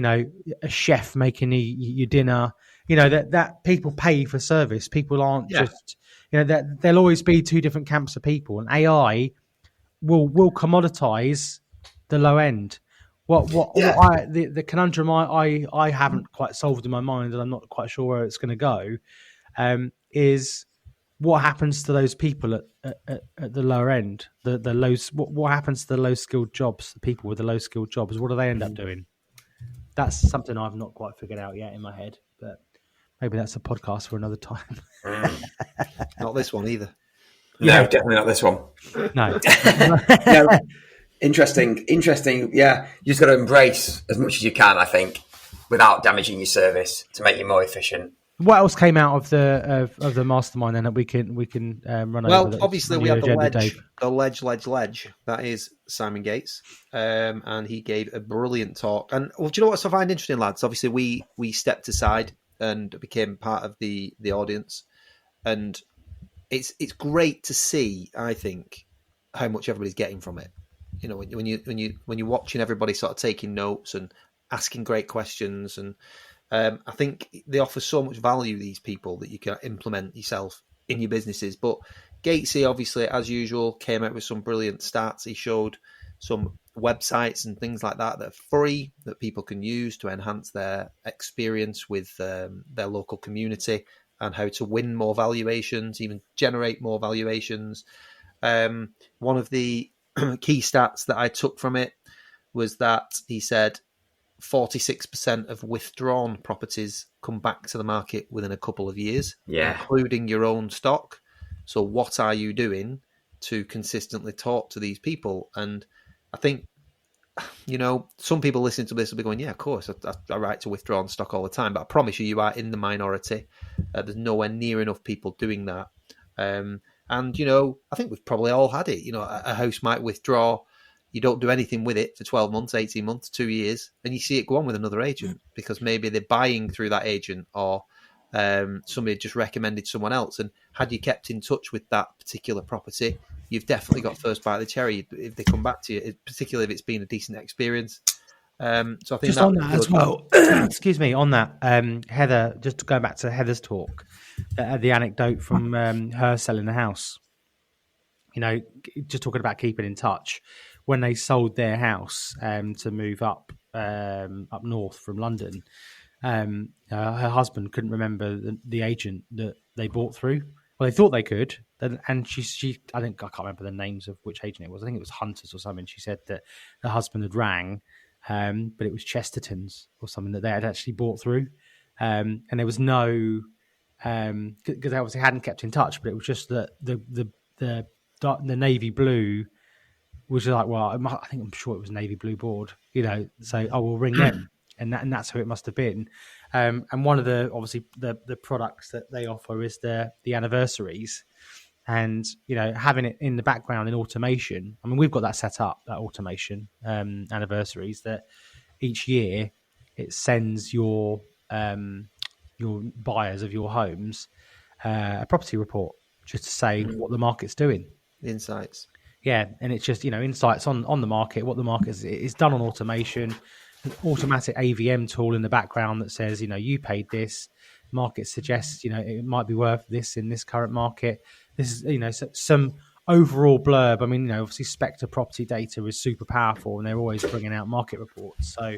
[SPEAKER 2] a chef making your dinner, that people pay for service. People aren't just, that there'll always be two different camps of people, and AI will commoditize the low end. The conundrum I haven't quite solved in my mind, and I'm not quite sure where it's going to go. is what happens to those people at the lower end, the low. What happens to the low skilled jobs? The people with the low skilled jobs, what do they end up doing? That's something I've not quite figured out yet in my head, but maybe that's a podcast for another time.
[SPEAKER 1] Not this one either.
[SPEAKER 3] No, definitely not this one.
[SPEAKER 2] No.
[SPEAKER 3] No. Interesting. Yeah, you just got to embrace as much as you can, I think, without damaging your service to make you more efficient.
[SPEAKER 2] What else came out of the mastermind then that we can run over?
[SPEAKER 1] Well, obviously we had the ledge. That is Simon Gates, and he gave a brilliant talk. And well, do you know what I find interesting, lads? Obviously, we stepped aside and became part of the audience, and it's great to see. I think how much everybody's getting from it. You know, when you're watching everybody sort of taking notes and asking great questions and. I think they offer so much value, these people, that you can implement yourself in your businesses. But Gatesy, obviously, as usual, came out with some brilliant stats. He showed some websites and things like that are free that people can use to enhance their experience with their local community and how to win more valuations, even generate more valuations. One of the key stats that I took from it was that he said 46% of withdrawn properties come back to the market within a couple of years, including your own stock. So what are you doing to consistently talk to these people? And I think, you know, some people listening to this will be going, yeah, of course, I write to withdrawn stock all the time. But I promise you, you are in the minority. There's nowhere near enough people doing that. And, you know, I think we've probably all had it. You know, a house might withdraw. You don't do anything with it for 12 months, 18 months, 2 years, and you see it go on with another agent because maybe they're buying through that agent or somebody just recommended someone else. And had you kept in touch with that particular property, you've definitely got first bite of the cherry if they come back to you, particularly if it's been a decent experience. So I think
[SPEAKER 2] just on that as well. Excuse me, on that, Heather, just going back to Heather's talk, the anecdote from her selling the house, you know, just talking about keeping in touch. When they sold their house to move up north from London, her husband couldn't remember the agent that they bought through. Well, they thought they could, and she I can't remember the names of which agent it was. I think it was Hunters or something. She said that the husband had rang, but it was Chesterton's or something that they had actually bought through, and there was no because they obviously hadn't kept in touch, but it was just that the navy blue. Was like, well, I'm sure it was navy blue board, you know. So I will ring them, and that's who it must have been. And one of the obviously the products that they offer is the anniversaries, and you know, having it in the background in automation. I mean, we've got that set up, that automation anniversaries that each year it sends your buyers of your homes a property report just to say what the market's doing,
[SPEAKER 1] the insights.
[SPEAKER 2] Yeah, and it's just, you know, insights on the market, what the market is. It's done on automation, an automatic AVM tool in the background that says, you know, you paid this, market suggests, you know, it might be worth this in this current market. This is, you know, some overall blurb. I mean, you know, obviously Spectre property data is super powerful and they're always bringing out market reports. So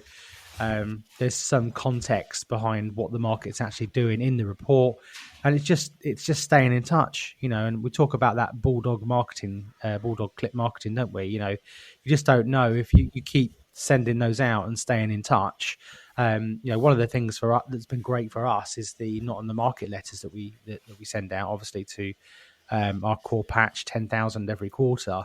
[SPEAKER 2] there's some context behind what the market's actually doing in the report. And it's just staying in touch, you know, and we talk about that bulldog clip marketing, don't we? You know, you just don't know if you keep sending those out and staying in touch. You know, one of the things for us that's been great for us is the not on the market letters that we send out, obviously to our core patch, 10,000 every quarter.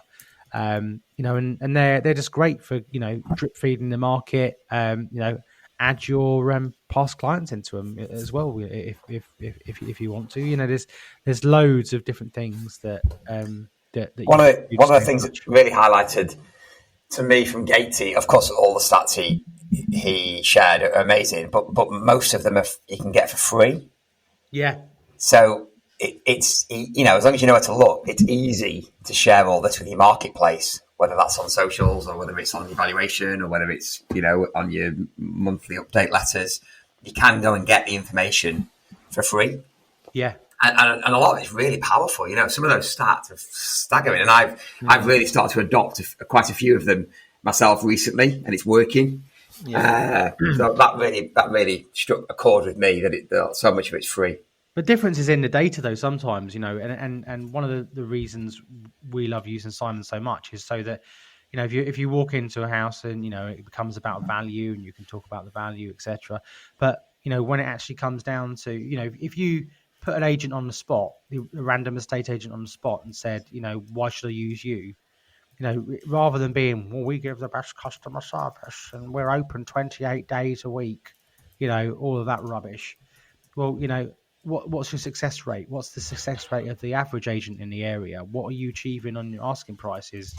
[SPEAKER 2] You know, and they're just great for, you know, drip feeding the market. You know, add your past clients into them as well if you want to. You know, there's loads of different things that
[SPEAKER 3] one of the things that really highlighted to me from Gatey, of course, all the stats he shared are amazing, but most of them you can get for free.
[SPEAKER 2] Yeah.
[SPEAKER 3] So it's you know, as long as you know where to look, it's easy to share all this with your marketplace, whether that's on socials or whether it's on your valuation or whether it's, you know, on your monthly update letters. You can go and get the information for free.
[SPEAKER 2] Yeah.
[SPEAKER 3] And a lot of it's really powerful. You know, some of those stats are staggering, and I've really started to adopt quite a few of them myself recently, and it's working. Yeah. So that really struck a chord with me that so much of it's free.
[SPEAKER 2] The difference is in the data, though. Sometimes, and one of the reasons we love using Simon so much is so that, if you walk into a house and it becomes about value, and you can talk about the value, etc. But when it actually comes down to if you put an agent on the spot, a random estate agent on the spot, and said, why should I use you? Rather than being, well, we give the best customer service and we're open 28 days a week, all of that rubbish. Well, what's your success rate? What's the success rate of the average agent in the area? What are you achieving on your asking prices?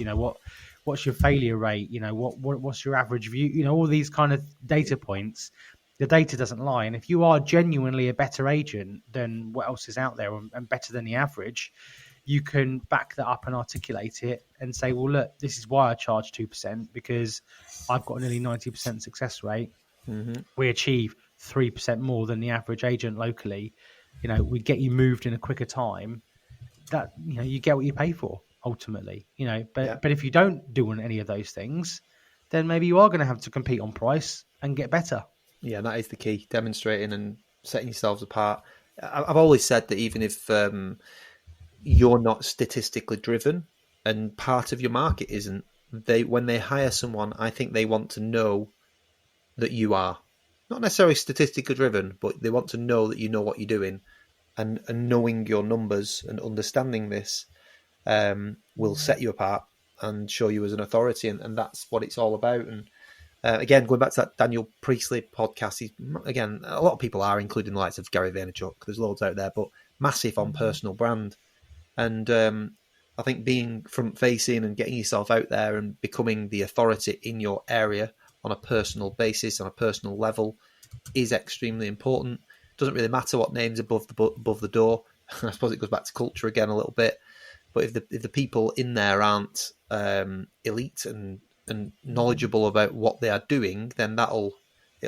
[SPEAKER 2] What's your failure rate? What's your average view? All these kind of data points. The data doesn't lie. And if you are genuinely a better agent than what else is out there and better than the average, you can back that up and articulate it and say, well, look, this is why I charge 2%, because I've got a nearly 90% success rate. Mm-hmm. We achieve 3% more than the average agent locally. We get you moved in a quicker time. That you get what you pay for ultimately. But if you don't do any of those things, then maybe you are going to have to compete on price and get better.
[SPEAKER 1] Yeah, that is the key: demonstrating and setting yourselves apart. I've always said that even if you're not statistically driven and part of your market isn't, when they hire someone, I think they want to know that you are. Not necessarily statistically driven, but they want to know that you know what you're doing, and knowing your numbers and understanding this will set you apart and show you as an authority, and that's what it's all about. And again, going back to that Daniel Priestley podcast, again, a lot of people are, including the likes of Gary Vaynerchuk. There's loads out there, but massive on personal brand. And I think being front-facing and getting yourself out there and becoming the authority in your area on a personal basis, on a personal level, is extremely important. Doesn't really matter what name's above the door. I suppose it goes back to culture again a little bit. But if the people in there aren't elite and knowledgeable about what they are doing, then it'll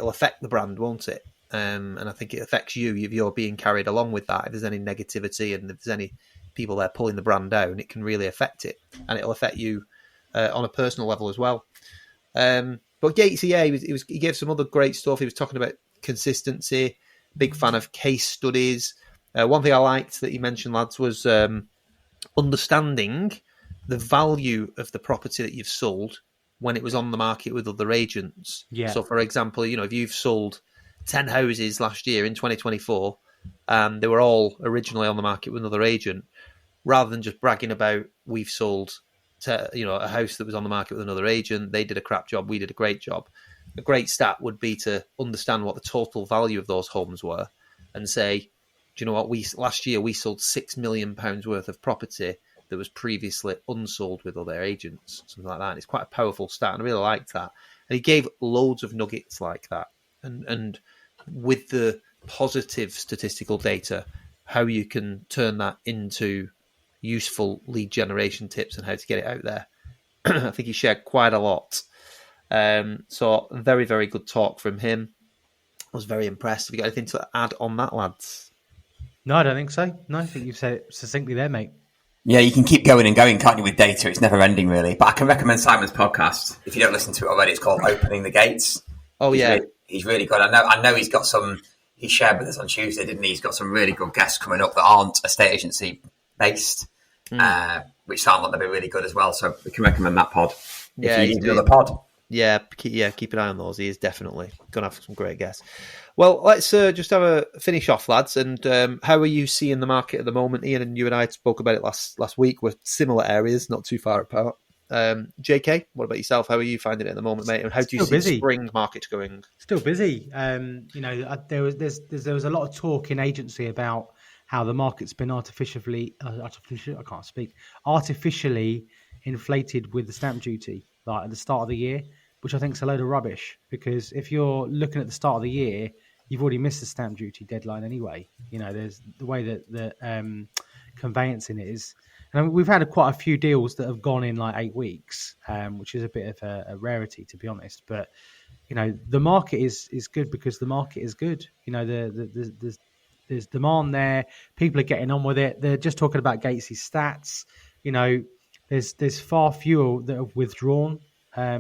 [SPEAKER 1] affect the brand, won't it? And I think it affects you if you're being carried along with that. If there's any negativity and if there's any people there pulling the brand down, it can really affect it, and it'll affect you on a personal level as well. But Gatesy, yeah, he gave some other great stuff. He was talking about consistency, big fan of case studies. One thing I liked that he mentioned, lads, was understanding the value of the property that you've sold when it was on the market with other agents.
[SPEAKER 2] Yeah.
[SPEAKER 1] So, for example, if you've sold 10 houses last year in 2024, and they were all originally on the market with another agent, rather than just bragging about we've sold a house that was on the market with another agent, they did a crap job, we did a great job. A great stat would be to understand what the total value of those homes were and say, do you know what, last year we sold £6 million worth of property that was previously unsold with other agents, something like that. And it's quite a powerful stat, and I really liked that. And he gave loads of nuggets like that. And with the positive statistical data, how you can turn that into useful lead generation tips and how to get it out there. I think he shared quite a lot. So very, very good talk from him. I was very impressed. Have you got anything to add on that, lads?
[SPEAKER 2] No, I don't think so. No, I think you've said it succinctly there, mate.
[SPEAKER 3] Yeah, you can keep going and going, can't you, with data? It's never ending, really. But I can recommend Simon's podcast. If you don't listen to it already, it's called Opening the Gates.
[SPEAKER 1] Oh, yeah.
[SPEAKER 3] He's really good. I know he's got some... He shared with us on Tuesday, didn't he? He's got some really good guests coming up that aren't estate agency based, which sound like they'll be really good as well. So we can recommend that pod.
[SPEAKER 1] Yeah,
[SPEAKER 3] if you need another pod.
[SPEAKER 1] Yeah, keep an eye on those. He is definitely going to have some great guests. Well, let's just have a finish off, lads. And how are you seeing the market at the moment? Ian and you and I spoke about it last week with similar areas, not too far apart. JK, what about yourself? How are you finding it at the moment, mate? And how do you see the spring market going?
[SPEAKER 2] Still busy. There was a lot of talk in agency about how the market's been artificially inflated with the stamp duty, like at the start of the year, which I think is a load of rubbish. Because if you're looking at the start of the year, you've already missed the stamp duty deadline anyway. There's the way that the conveyancing is. And we've had quite a few deals that have gone in like 8 weeks, which is a bit of a rarity, to be honest. But, the market is good because the market is good. There's demand there. People are getting on with it. They're just talking about Gates's stats. There's far fewer that have withdrawn.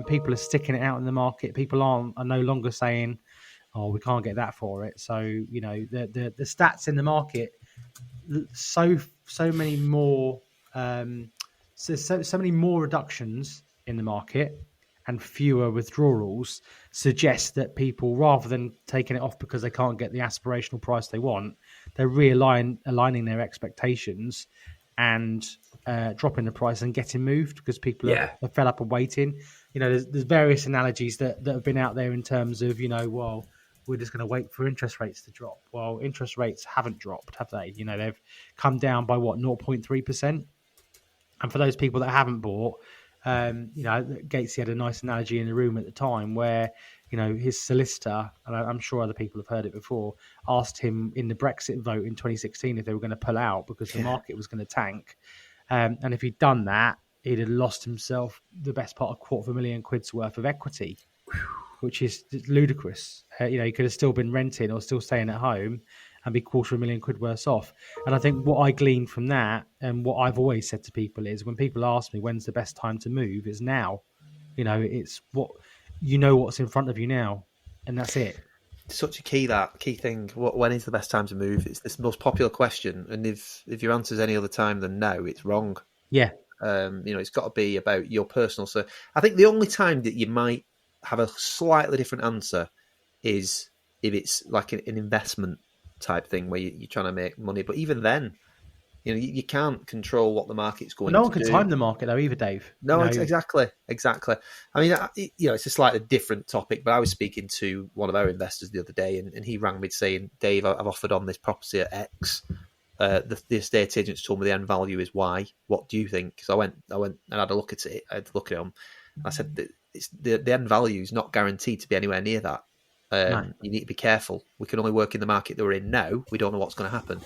[SPEAKER 2] People are sticking it out in the market. People are no longer saying, oh, we can't get that for it. So, the stats in the market so many more so many more reductions in the market and fewer withdrawals suggest that people, rather than taking it off because they can't get the aspirational price they want, they're aligning their expectations and dropping the price and getting moved because people are fed up and waiting. There's various analogies that have been out there in terms of, well, we're just going to wait for interest rates to drop. Well, interest rates haven't dropped, have they? They've come down by 0.3%. And for those people that haven't bought, Gatesy had a nice analogy in the room at the time where, his solicitor, and I'm sure other people have heard it before, asked him in the Brexit vote in 2016 if they were going to pull out because the market was going to tank. And if he'd done that, he'd have lost himself the best part of £250,000 worth of equity, which is ludicrous. He could have still been renting or still staying at home and be £250,000 worse off. And I think what I gleaned from that, and what I've always said to people, is when people ask me when's the best time to move, is now. It's what's in front of you now, and that's it.
[SPEAKER 1] Such a key thing. When is the best time to move? It's the most popular question, and if your answer is any other time than no, it's wrong.
[SPEAKER 2] Yeah.
[SPEAKER 1] It's got to be about your personal. So I think the only time that you might have a slightly different answer is if it's like an investment type thing where you're trying to make money. But even then, you can't control what the market's going to do.
[SPEAKER 2] No one can time the market though either, Dave.
[SPEAKER 1] No, exactly. I mean, it's a slightly different topic, but I was speaking to one of our investors the other day, and he rang me saying, Dave, I've offered on this property at X. The estate agents told me the end value is Y. What do you think? So I went and had a look at it. I had to look at it. I said that the end value is not guaranteed to be anywhere near that. You need to be careful. We can only work in the market that we're in now. We don't know what's going to happen.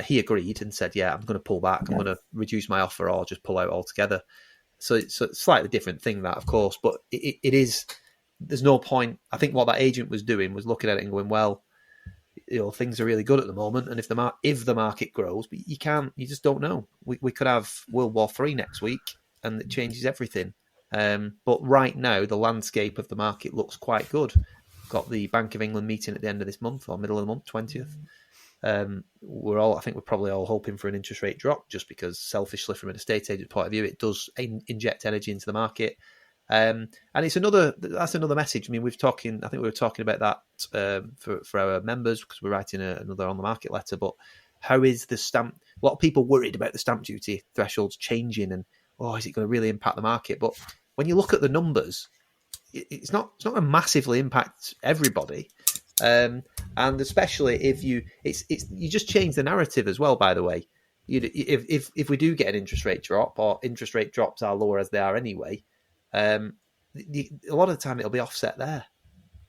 [SPEAKER 1] He agreed and said, yeah, I'm going to pull back. I'm going to reduce my offer or just pull out altogether. So it's a slightly different thing, that, of course, but it is, there's no point. I think what that agent was doing was looking at it and going, well, things are really good at the moment. And if the market grows, but you just don't know. We could have World War III next week and it changes everything. But right now, the landscape of the market looks quite good. Got the Bank of England meeting at the end of this month or middle of the month, 20th. I think we're probably all hoping for an interest rate drop, just because selfishly from an estate agent point of view, it does inject energy into the market. And that's another message. I mean, we were talking about that for our members because we're writing another on the market letter. But how is the stamp? A lot of people worried about the stamp duty thresholds changing, and is it going to really impact the market? But when you look at the numbers, it's not going to massively impact everybody. And especially if you just change the narrative as well. By the way, if we do get an interest rate drop, or interest rate drops are lower as they are anyway, a lot of the time it'll be offset there.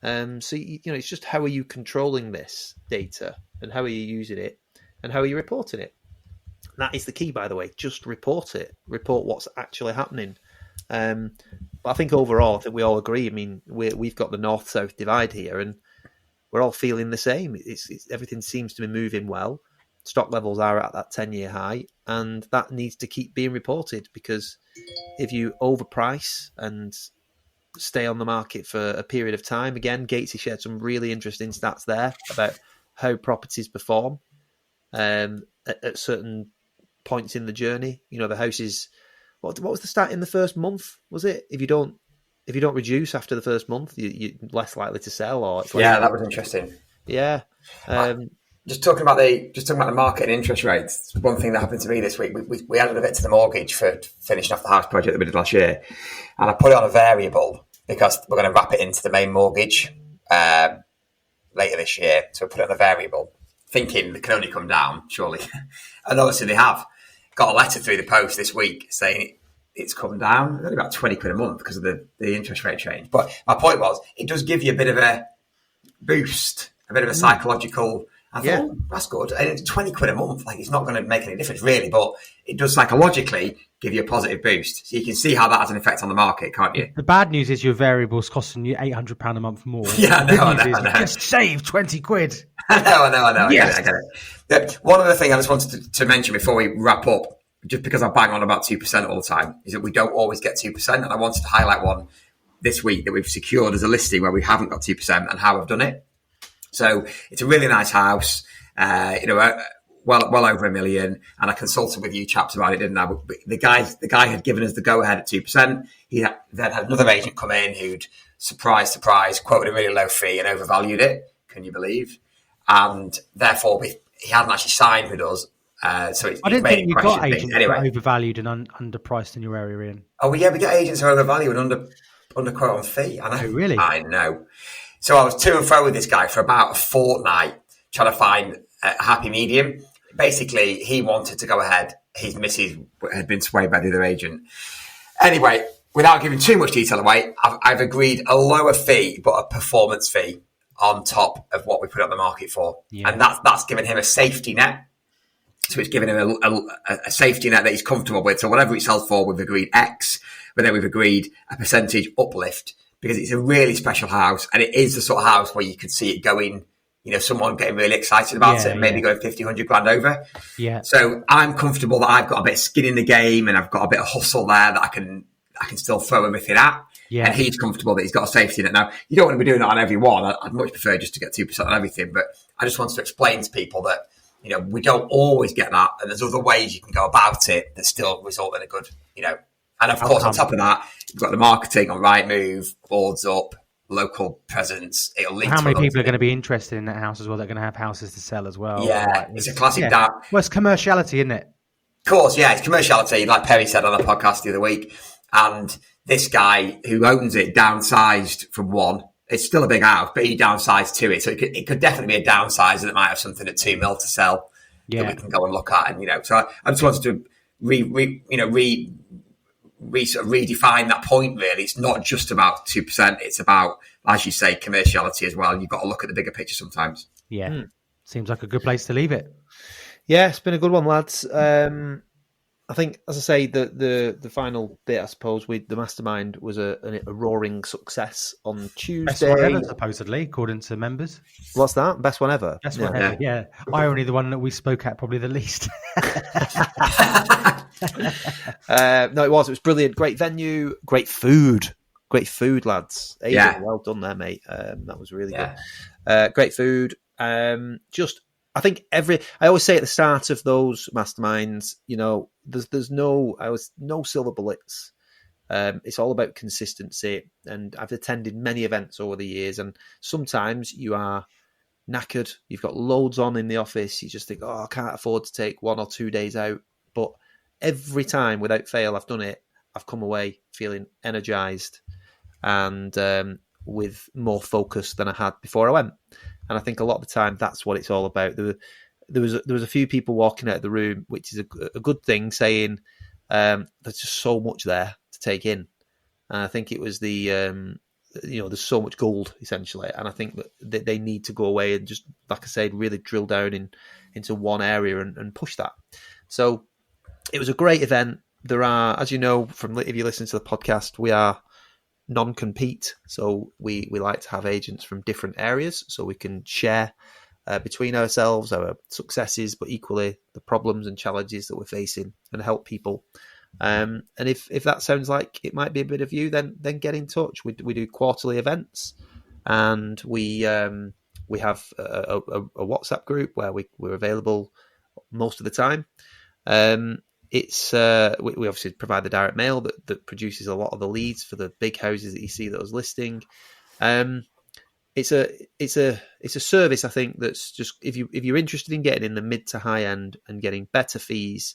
[SPEAKER 1] So it's just how are you controlling this data, and how are you using it, and how are you reporting it? That is the key, by the way. Just report it. Report what's actually happening. But I think overall, I think we all agree. I mean, we've got the north-south divide here, and we're all feeling the same. Everything seems to be moving well. Stock levels are at that 10-year high, and that needs to keep being reported, because if you overprice and stay on the market for a period of time, again, Gatesy shared some really interesting stats there about how properties perform at certain points in the journey. The house is, what was the stat in the first month? Was it if you don't reduce after the first month, you're less likely to sell? Or
[SPEAKER 3] that was interesting.
[SPEAKER 1] Yeah.
[SPEAKER 3] Just talking about the market and interest rates. One thing that happened to me this week, we added a bit to the mortgage for finishing off the house project that we did last year, and I put it on a variable because we're going to wrap it into the main mortgage later this year. So we put it on a variable, thinking it can only come down, surely. And obviously they have. Got a letter through the post this week saying it's come down. It's only about £20 a month because of the interest rate change. But my point was, it does give you a bit of a boost, a bit of a psychological. I thought, that's good. And it's £20 a month. Like, it's not going to make any difference, really, but it does psychologically give you a positive boost. So you can see how that has an effect on the market, can't you?
[SPEAKER 2] The bad news is your variable's costing you £800 a month more.
[SPEAKER 3] Yeah, I know.
[SPEAKER 2] You just save £20.
[SPEAKER 3] I know.
[SPEAKER 2] Yes.
[SPEAKER 3] I get it. One other thing I just wanted to mention before we wrap up, just because I bang on about 2% all the time, is that we don't always get 2%. And I wanted to highlight one this week that we've secured as a listing where we haven't got 2% and how we've done it. So it's a really nice house. well over 1 million. And I consulted with you chaps about it, didn't I? But the guy had given us the go ahead at 2%. He then had another agent come in who'd surprise, quoted a really low fee and overvalued it. Can you believe? And therefore, he hadn't actually signed with us. So
[SPEAKER 2] I didn't think you got agents
[SPEAKER 3] anyway.
[SPEAKER 2] that are overvalued and underpriced in your area, Ian.
[SPEAKER 3] Oh, well, yeah, we get agents who are overvalued and under quote on fee. I know.
[SPEAKER 2] Oh, really?
[SPEAKER 3] I know. So I was to and fro with this guy for about a fortnight, trying to find a happy medium. Basically, he wanted to go ahead. His missus had been swayed by the other agent. Anyway, without giving too much detail away, I've agreed a lower fee, but a performance fee on top of what we put on the market for. Yeah. And that's given him a safety net. So it's given him a safety net that he's comfortable with. So whatever it sells for, we've agreed X, but then we've agreed a percentage uplift because it's a really special house. And it is the sort of house where you could see it going, someone getting really excited about it and maybe going 50, 100 grand over.
[SPEAKER 2] Yeah.
[SPEAKER 3] So I'm comfortable that I've got a bit of skin in the game and I've got a bit of hustle there that I can still throw everything at. Yeah. And he's comfortable that he's got a safety net. Now, you don't want to be doing that on every one. I'd much prefer just to get 2% on everything. But I just wanted to explain to people that, we don't always get that. And there's other ways you can go about it that still result in a good, And of course, on top of that, you've got the marketing on Rightmove, boards up, local presence. It'll lead
[SPEAKER 2] How many people are going to be interested in that house as well? They're going to have houses to sell as well.
[SPEAKER 3] Yeah, it's a classic that.
[SPEAKER 2] Well, it's commerciality, isn't it?
[SPEAKER 3] Of course, yeah, it's commerciality, like Perry said on the podcast the other week. And this guy who owns it downsized from one. It's still a big house, but he downsized to it. So it could definitely be a downsizer that might have something at 2 mil to sell that we can go and look at. And, so I just wanted to sort of redefine that point, really. It's not just about 2%. It's about, as you say, commerciality as well. You've got to look at the bigger picture sometimes.
[SPEAKER 2] Yeah. Seems like a good place to leave it.
[SPEAKER 1] Yeah, it's been a good one, lads. I think, as I say, the final bit, I suppose, with the mastermind was a roaring success on Tuesday.
[SPEAKER 2] Best one ever, supposedly, according to members.
[SPEAKER 1] What's that? Best one ever?
[SPEAKER 2] Best one ever, yeah. Irony, the one that we spoke at probably the least.
[SPEAKER 1] No, it was brilliant. Great venue, great food, lads. Adrian, well done there, mate. That was really good. Great food. I think I always say at the start of those masterminds, there's no silver bullets. It's all about consistency. And I've attended many events over the years, and sometimes you are knackered. You've got loads on in the office. You just think, I can't afford to take 1 or 2 days out. But every time, without fail, I've done it, I've come away feeling energized and with more focus than I had before I went. And I think a lot of the time that's what it's all about. There was a few people walking out of the room, which is a good thing, saying there's just so much there to take in. And I think it was there's so much gold essentially. And I think that they need to go away and just, like I said, really drill down into one area and push that. So it was a great event. There are, as you know, if you listen to the podcast, we are non-compete, so we like to have agents from different areas so we can share between ourselves our successes, but equally the problems and challenges that we're facing and help people. And if that sounds like it might be a bit of you, then get in touch. We do quarterly events, and we have a WhatsApp group where we're available most of the time. It's we obviously provide the direct mail that produces a lot of the leads for the big houses that you see that was listing. It's a service, I think, that's just if you're interested in getting in the mid to high end and getting better fees,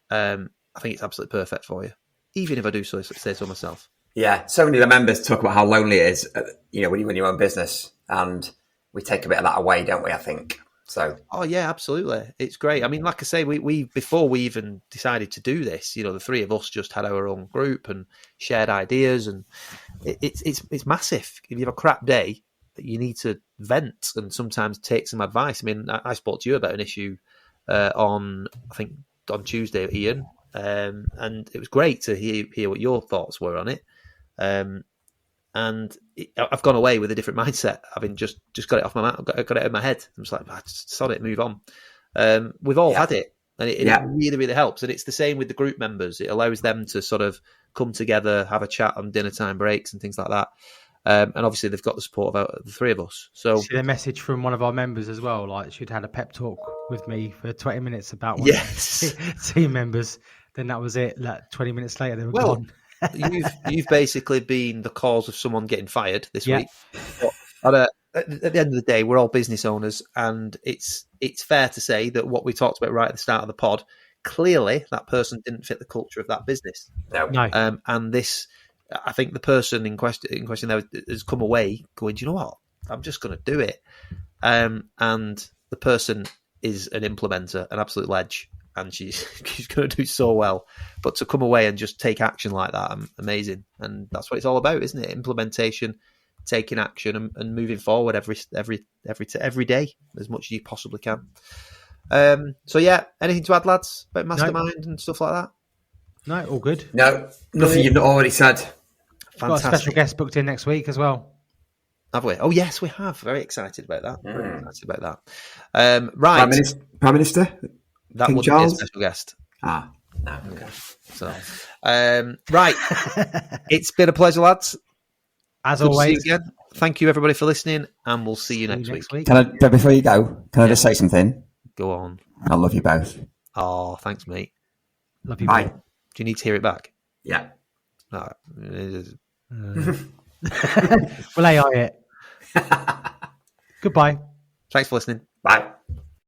[SPEAKER 1] I think it's absolutely perfect for you. Even if I do say so myself. Yeah,
[SPEAKER 3] so many of the members talk about how lonely it is, when you own business, and we take a bit of that away, don't we? I think. So.
[SPEAKER 1] Oh yeah, absolutely. It's great. I mean, like I say, we before we even decided to do this, the three of us just had our own group and shared ideas, and it's massive. If you have a crap day, you need to vent and sometimes take some advice. I mean, I spoke to you about an issue on Tuesday, Ian, and it was great to hear what your thoughts were on it. And I've gone away with a different mindset, having just got it off my got it out of my head. I'm just like, just sod it, move on. We've all had it, and it really, really helps. And it's the same with the group members. It allows them to sort of come together, have a chat on dinner time breaks and things like that. And obviously they've got the support of the three of us. So
[SPEAKER 2] See the message from one of our members as well. Like she'd had a pep talk with me for 20 minutes about one
[SPEAKER 1] yes,
[SPEAKER 2] of the team members. Then that was it. Like 20 minutes later, they were
[SPEAKER 1] well,
[SPEAKER 2] gone.
[SPEAKER 1] you've basically been the cause of someone getting fired this
[SPEAKER 2] Yeah.
[SPEAKER 1] week. But at the end of the day, we're all business owners, and it's fair to say that what we talked about right at the start of the pod, clearly that person didn't fit the culture of that business.
[SPEAKER 2] No.
[SPEAKER 1] And this, I think the person in question there has come away going, do you know what? I'm just going to do it. And the person is an implementer, an absolute ledge, and she's going to do so well. But to come away and just take action like that, amazing. And that's what it's all about, isn't it? Implementation, taking action, and moving forward every day as much as you possibly can. So yeah, anything to add, lads, about mastermind and stuff like that?
[SPEAKER 2] No, all good.
[SPEAKER 3] No, nothing you've not already said.
[SPEAKER 2] Got a special guest booked in next week as well.
[SPEAKER 1] Have we? Oh yes, we have. Very excited about that. Very excited about that. Right,
[SPEAKER 3] Prime Minister.
[SPEAKER 1] that
[SPEAKER 3] King
[SPEAKER 1] would
[SPEAKER 3] Charles?
[SPEAKER 1] be a special guest.
[SPEAKER 3] No. Okay.
[SPEAKER 1] So, right, it's been a pleasure, lads.
[SPEAKER 2] As
[SPEAKER 1] Good to see
[SPEAKER 2] always.
[SPEAKER 1] you again. Thank you, everybody, for listening, and we'll see you next week.
[SPEAKER 3] Can I, before you go, can I just say something?
[SPEAKER 1] Go on.
[SPEAKER 3] I love you both.
[SPEAKER 1] Oh, thanks, mate.
[SPEAKER 2] Love you.
[SPEAKER 3] Bye.
[SPEAKER 2] mate.
[SPEAKER 1] Do you need to hear it back?
[SPEAKER 3] Yeah.
[SPEAKER 1] No.
[SPEAKER 2] We'll AI it. Goodbye.
[SPEAKER 1] Thanks for listening.
[SPEAKER 3] Bye.